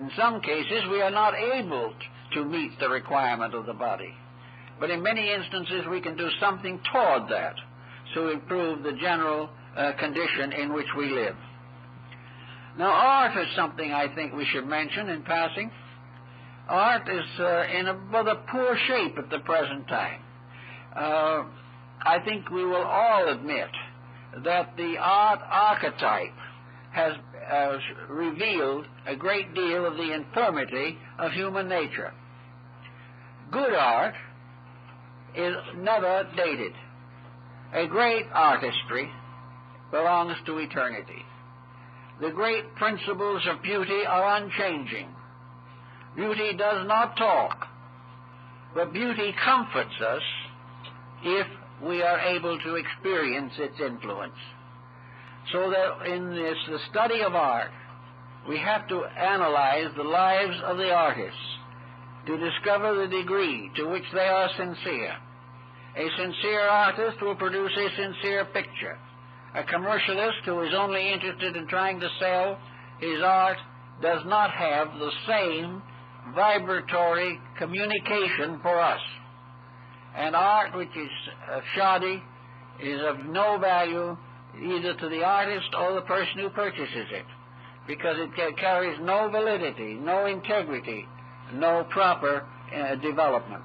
In some cases, we are not able to meet the requirement of the body, but in many instances we can do something toward that to improve the general condition in which we live. Now, art is something I think we should mention in passing. Art is in a rather poor shape at the present time. I think we will all admit that the art archetype has revealed a great deal of the infirmity of human nature. Good art is never dated. A great artistry belongs to eternity. The great principles of beauty are unchanging. Beauty does not talk, but beauty comforts us if we are able to experience its influence. So that in the study of art, we have to analyze the lives of the artists to discover the degree to which they are sincere. A sincere artist will produce a sincere picture. A commercialist who is only interested in trying to sell his art does not have the same vibratory communication for us. And art which is shoddy is of no value either to the artist or the person who purchases it, because it carries no validity, no integrity, no proper development.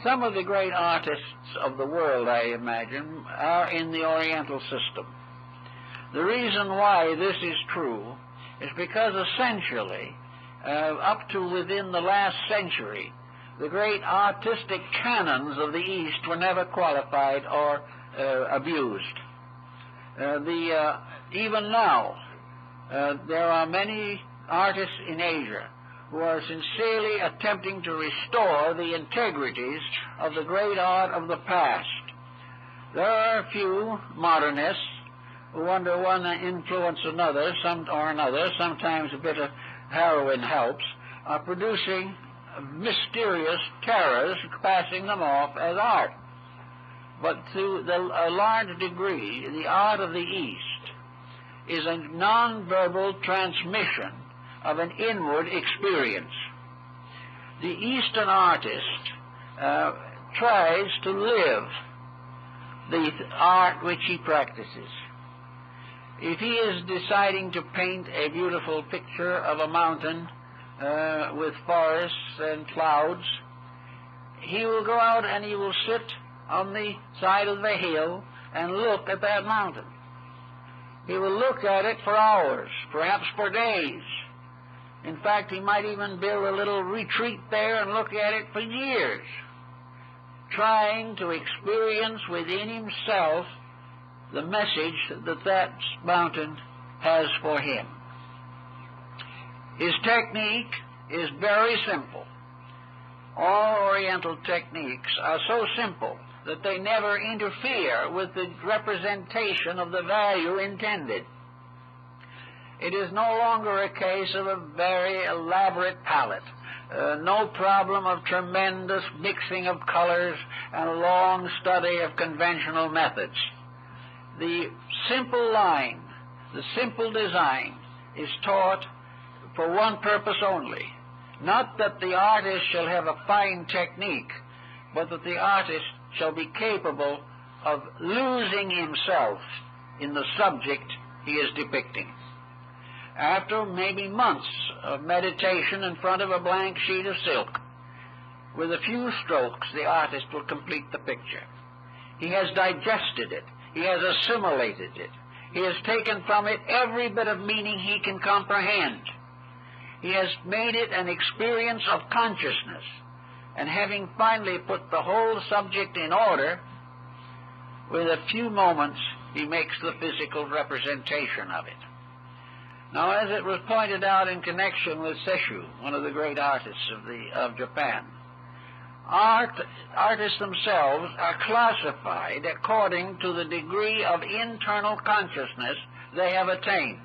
Some of the great artists of the world, I imagine, are in the Oriental system. The reason why this is true is because essentially, up to within the last century, the great artistic canons of the East were never qualified or abused. Even now, there are many artists in Asia who are sincerely attempting to restore the integrities of the great art of the past. There are a few modernists who, under one influence or another, sometimes a bit of heroin helps, are producing mysterious terrors, passing them off as art. But to a large degree, the art of the East is a nonverbal transmission of an inward experience. The Eastern artist tries to live the art which he practices. If he is deciding to paint a beautiful picture of a mountain with forests and clouds, he will go out and he will sit on the side of the hill and look at that mountain. He will look at it for hours, perhaps for days. In fact, he might even build a little retreat there and look at it for years, trying to experience within himself the message that that mountain has for him. His technique is very simple. All Oriental techniques are so simple that they never interfere with the representation of the value intended. It is no longer a case of a very elaborate palette, no problem of tremendous mixing of colors and a long study of conventional methods. The simple line, the simple design is taught for one purpose only, not that the artist shall have a fine technique, but that the artist shall be capable of losing himself in the subject he is depicting. After maybe months of meditation in front of a blank sheet of silk, with a few strokes, the artist will complete the picture. He has digested it. He has assimilated it. He has taken from it every bit of meaning he can comprehend. He has made it an experience of consciousness. And having finally put the whole subject in order, with a few moments, he makes the physical representation of it. Now, as it was pointed out in connection with Sesshu, one of the great artists of Japan, artists themselves are classified according to the degree of internal consciousness they have attained.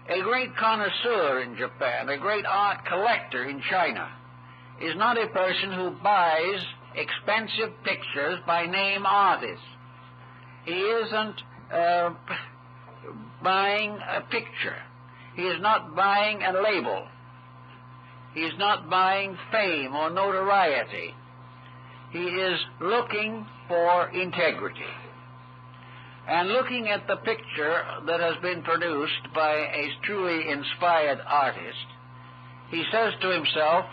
A great connoisseur in Japan, a great art collector in China, is not a person who buys expensive pictures by name artists. He isn't buying a picture. He is not buying a label. He is not buying fame or notoriety. He is looking for integrity. And looking at the picture that has been produced by a truly inspired artist, he says to himself,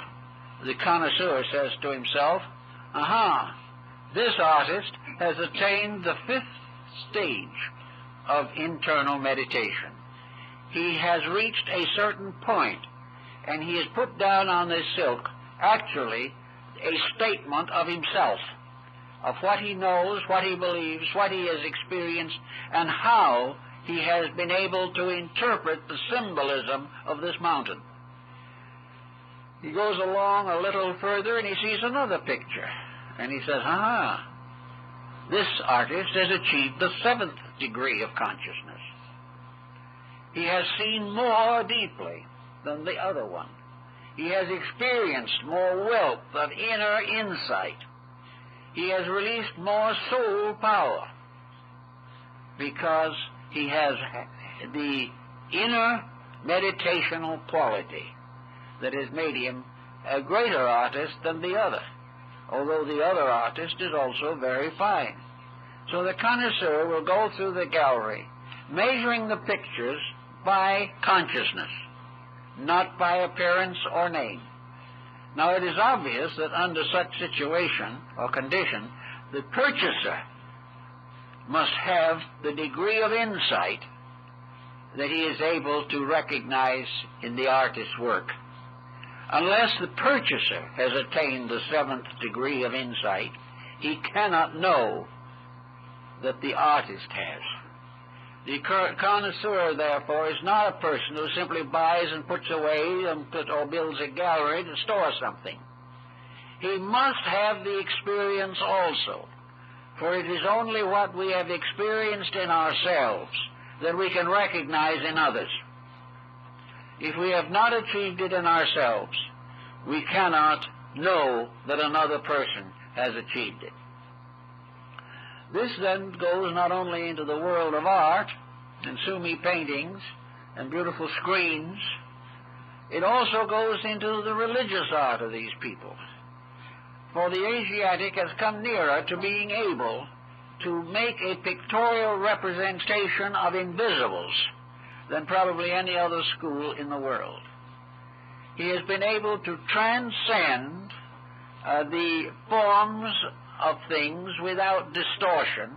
the connoisseur says to himself, aha, this artist has attained the fifth stage of internal meditation. He has reached a certain point, and he has put down on this silk actually a statement of himself, of what he knows, what he believes, what he has experienced, and how he has been able to interpret the symbolism of this mountain. He goes along a little further and he sees another picture, and he says, this artist has achieved the 7th degree of consciousness. He has seen more deeply than the other one. He has experienced more wealth of inner insight. He has released more soul power because he has the inner meditational quality that has made him a greater artist than the other, although the other artist is also very fine. So the connoisseur will go through the gallery measuring the pictures by consciousness, not by appearance or name. Now, it is obvious that under such situation or condition, the purchaser must have the degree of insight that he is able to recognize in the artist's work. Unless the purchaser has attained the 7th degree of insight, he cannot know that the artist has. The connoisseur, therefore, is not a person who simply buys and puts away or builds a gallery to store something. He must have the experience also, for it is only what we have experienced in ourselves that we can recognize in others. If we have not achieved it in ourselves, we cannot know that another person has achieved it. This then goes not only into the world of art and Sumi paintings and beautiful screens, it also goes into the religious art of these people. For the Asiatic has come nearer to being able to make a pictorial representation of invisibles than probably any other school in the world. He has been able to transcend the forms of things without distortion,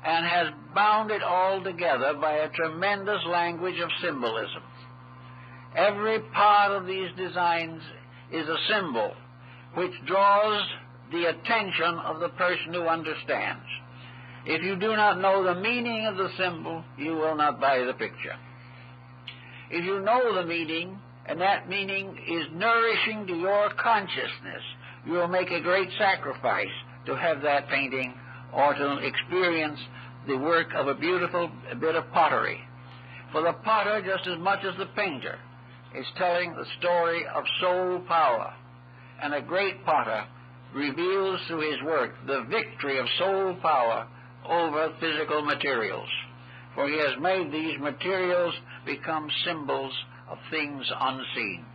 and has bound it all together by a tremendous language of symbolism. Every part of these designs is a symbol which draws the attention of the person who understands. If you do not know the meaning of the symbol, you will not buy the picture. If you know the meaning, and that meaning is nourishing to your consciousness, you will make a great sacrifice to have that painting or to experience the work of a beautiful bit of pottery. For the potter, just as much as the painter, is telling the story of soul power. And a great potter reveals through his work the victory of soul power over physical materials. For he has made these materials become symbols of things unseen.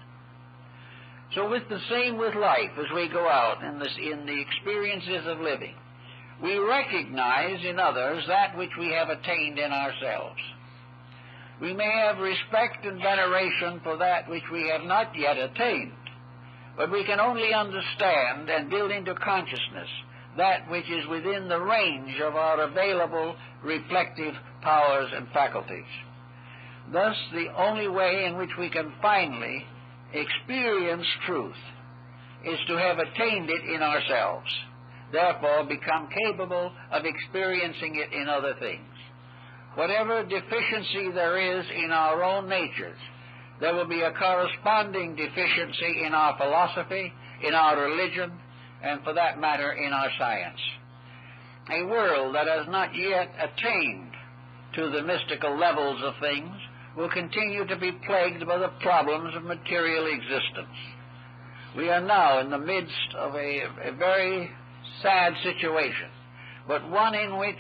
So with the same with life as we go out in the experiences of living, we recognize in others that which we have attained in ourselves. We may have respect and veneration for that which we have not yet attained, but we can only understand and build into consciousness that which is within the range of our available reflective powers and faculties. Thus, the only way in which we can finally experience truth is to have attained it in ourselves, therefore become capable of experiencing it in other things. Whatever deficiency there is in our own natures, there will be a corresponding deficiency in our philosophy, in our religion, and for that matter, in our science. A world that has not yet attained to the mystical levels of things will continue to be plagued by the problems of material existence. We are now in the midst of a very sad situation, but one in which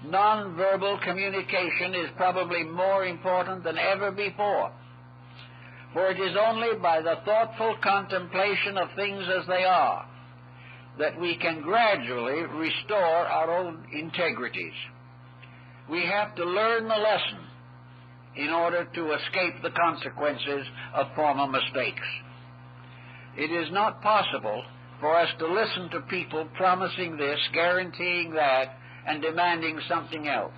nonverbal communication is probably more important than ever before. For it is only by the thoughtful contemplation of things as they are that we can gradually restore our own integrities. We have to learn the lesson in order to escape the consequences of former mistakes. It is not possible for us to listen to people promising this, guaranteeing that, and demanding something else.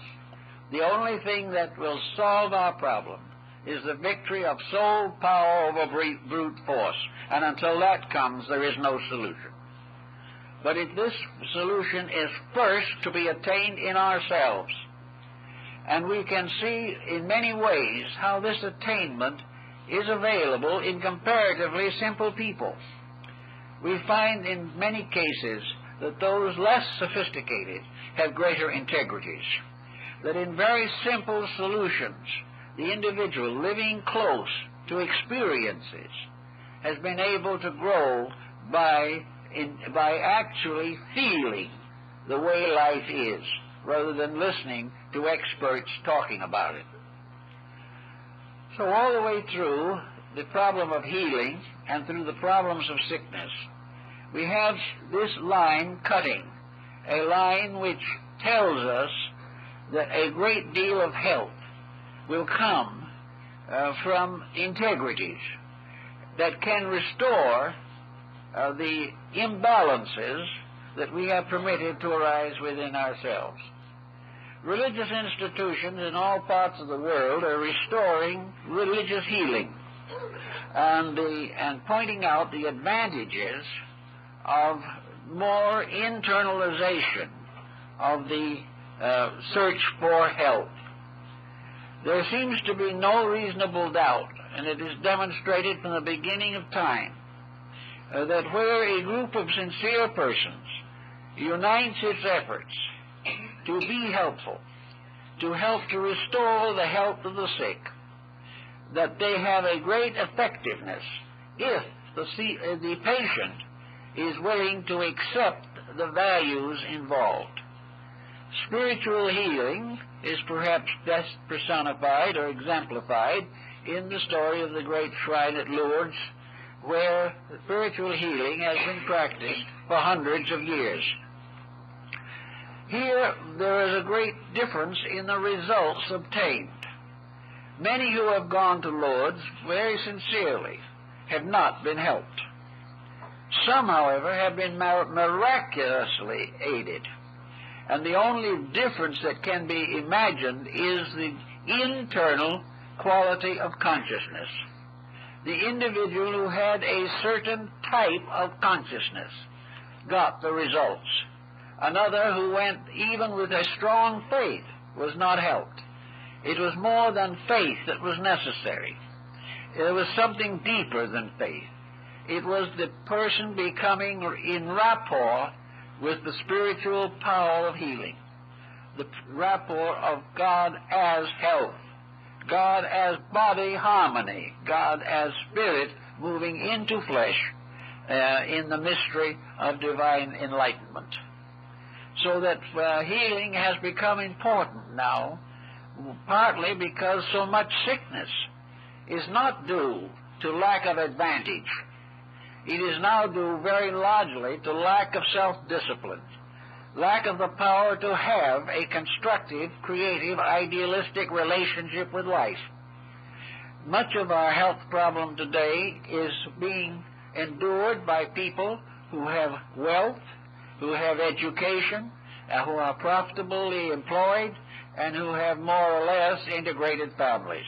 The only thing that will solve our problem is the victory of soul power over brute force. And until that comes, there is no solution. But if this solution is first to be attained in ourselves, and we can see in many ways how this attainment is available in comparatively simple people. We find in many cases that those less sophisticated have greater integrities, that in very simple solutions, the individual living close to experiences has been able to grow by actually feeling the way life is, rather than listening to experts talking about it. So all the way through the problem of healing and through the problems of sickness, we have this line cutting, a line which tells us that a great deal of health will come from integrities that can restore the imbalances that we have permitted to arise within ourselves. Religious institutions in all parts of the world are restoring religious healing and pointing out the advantages of more internalization of the search for health. There seems to be no reasonable doubt, and it is demonstrated from the beginning of time, that where a group of sincere persons unites its efforts to be helpful, to help to restore the health of the sick, that they have a great effectiveness if the patient is willing to accept the values involved. Spiritual healing is perhaps best personified or exemplified in the story of the great shrine at Lourdes, where spiritual healing has been practiced for hundreds of years. Here, there is a great difference in the results obtained. Many who have gone to Lourdes very sincerely have not been helped. Some, however, have been miraculously aided. And the only difference that can be imagined is the internal quality of consciousness. The individual who had a certain type of consciousness got the results. Another who went even with a strong faith was not helped. It was more than faith that was necessary. It was something deeper than faith. It was the person becoming in rapport with the spiritual power of healing, the rapport of God as health, God as body harmony, God as spirit moving into flesh in the mystery of divine enlightenment. So that healing has become important now, partly because so much sickness is not due to lack of advantage. It is now due very largely to lack of self-discipline, lack of the power to have a constructive, creative, idealistic relationship with life. Much of our health problem today is being endured by people who have wealth, who have education, who are profitably employed, and who have more or less integrated families.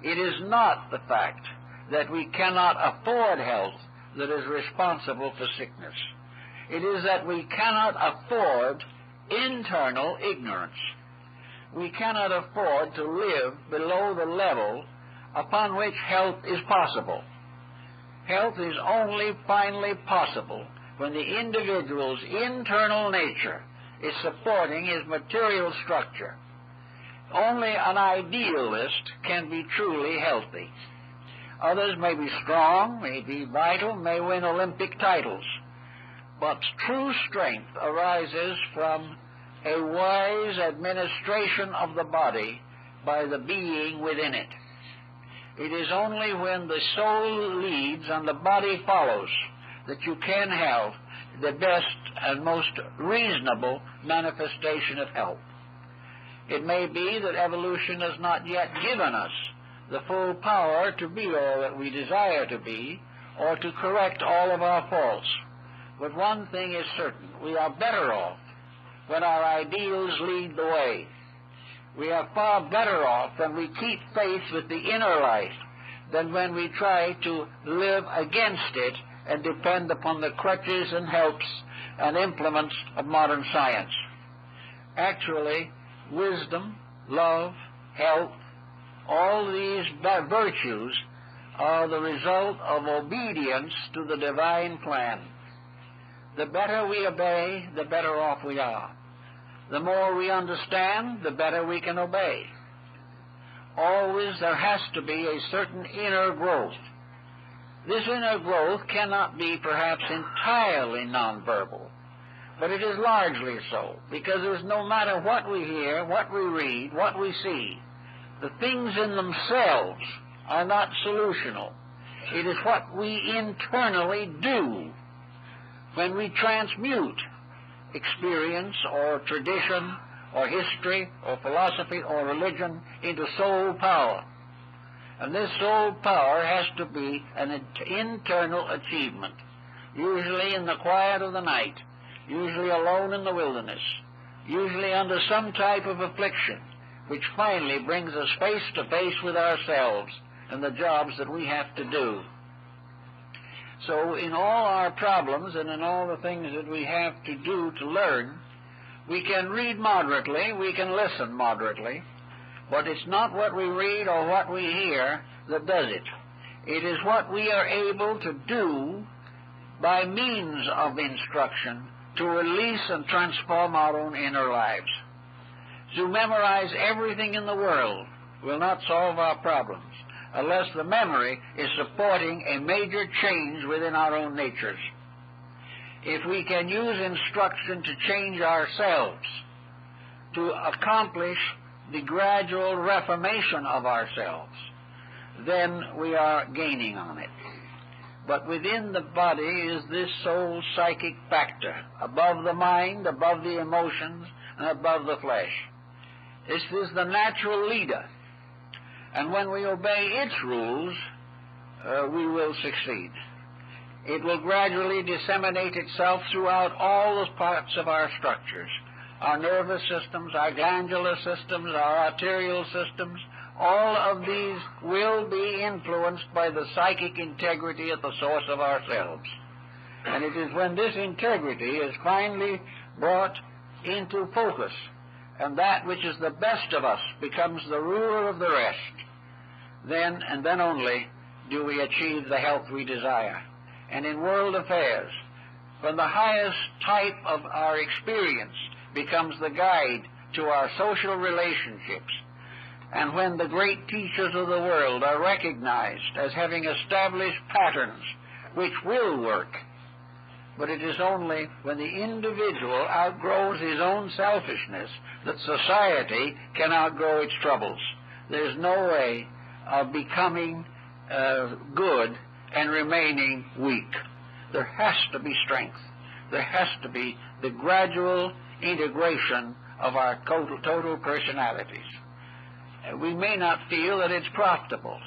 It is not the fact that we cannot afford health that is responsible for sickness. It is that we cannot afford internal ignorance. We cannot afford to live below the level upon which health is possible. Health is only finally possible when the individual's internal nature is supporting his material structure. Only an idealist can be truly healthy. Others may be strong, may be vital, may win Olympic titles. But true strength arises from a wise administration of the body by the being within it. It is only when the soul leads and the body follows that you can have the best and most reasonable manifestation of health. It may be that evolution has not yet given us the full power to be all that we desire to be, or to correct all of our faults. But one thing is certain: we are better off when our ideals lead the way, we are far better off when we keep faith with the inner life than when we try to live against it and depend upon the crutches and helps and implements of modern science. Actually, wisdom, love, health, all these virtues are the result of obedience to the divine plan. The better we obey, the better off we are. The more we understand, the better we can obey. Always there has to be a certain inner growth. This inner growth cannot be perhaps entirely nonverbal, but it is largely so, because there's no matter what we hear, what we read, what we see, the things in themselves are not solutional. It is what we internally do when we transmute experience or tradition or history or philosophy or religion into soul power. And this soul power has to be an internal achievement, usually in the quiet of the night, usually alone in the wilderness, usually under some type of affliction, which finally brings us face to face with ourselves and the jobs that we have to do. So in all our problems and in all the things that we have to do to learn, we can read moderately, we can listen moderately, but it's not what we read or what we hear that does it. It is what we are able to do by means of instruction to release and transform our own inner lives. To memorize everything in the world will not solve our problems unless the memory is supporting a major change within our own natures. If we can use instruction to change ourselves, to accomplish the gradual reformation of ourselves, then we are gaining on it. But within the body is this soul psychic factor, above the mind, above the emotions, and above the flesh. This is the natural leader. And when we obey its rules, we will succeed. It will gradually disseminate itself throughout all the parts of our structures, our nervous systems, our glandular systems, our arterial systems. All of these will be influenced by the psychic integrity at the source of ourselves. And it is when this integrity is finally brought into focus, and that which is the best of us becomes the ruler of the rest, then and then only do we achieve the health we desire. And in world affairs, when the highest type of our experience becomes the guide to our social relationships, and when the great teachers of the world are recognized as having established patterns which will work, but it is only when the individual outgrows his own selfishness that society can outgrow its troubles. There's no way of becoming good and remaining weak. There has to be strength. There has to be the gradual integration of our total personalities. We may not feel that it's profitable,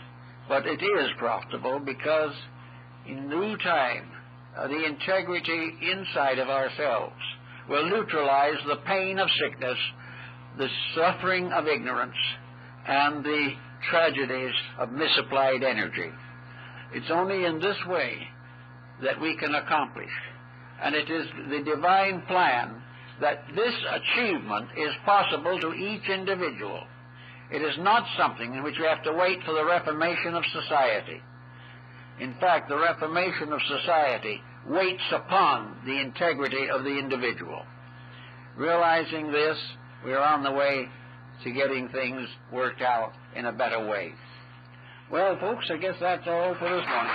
but it is profitable because in due time, the integrity inside of ourselves will neutralize the pain of sickness, the suffering of ignorance, and the tragedies of misapplied energy. It's only in this way that we can accomplish. And it is the divine plan that this achievement is possible to each individual. It is not something in which we have to wait for the reformation of society. In fact, the reformation of society waits upon the integrity of the individual. Realizing this, we are on the way to getting things worked out in a better way. Well, folks, I guess that's all for this morning.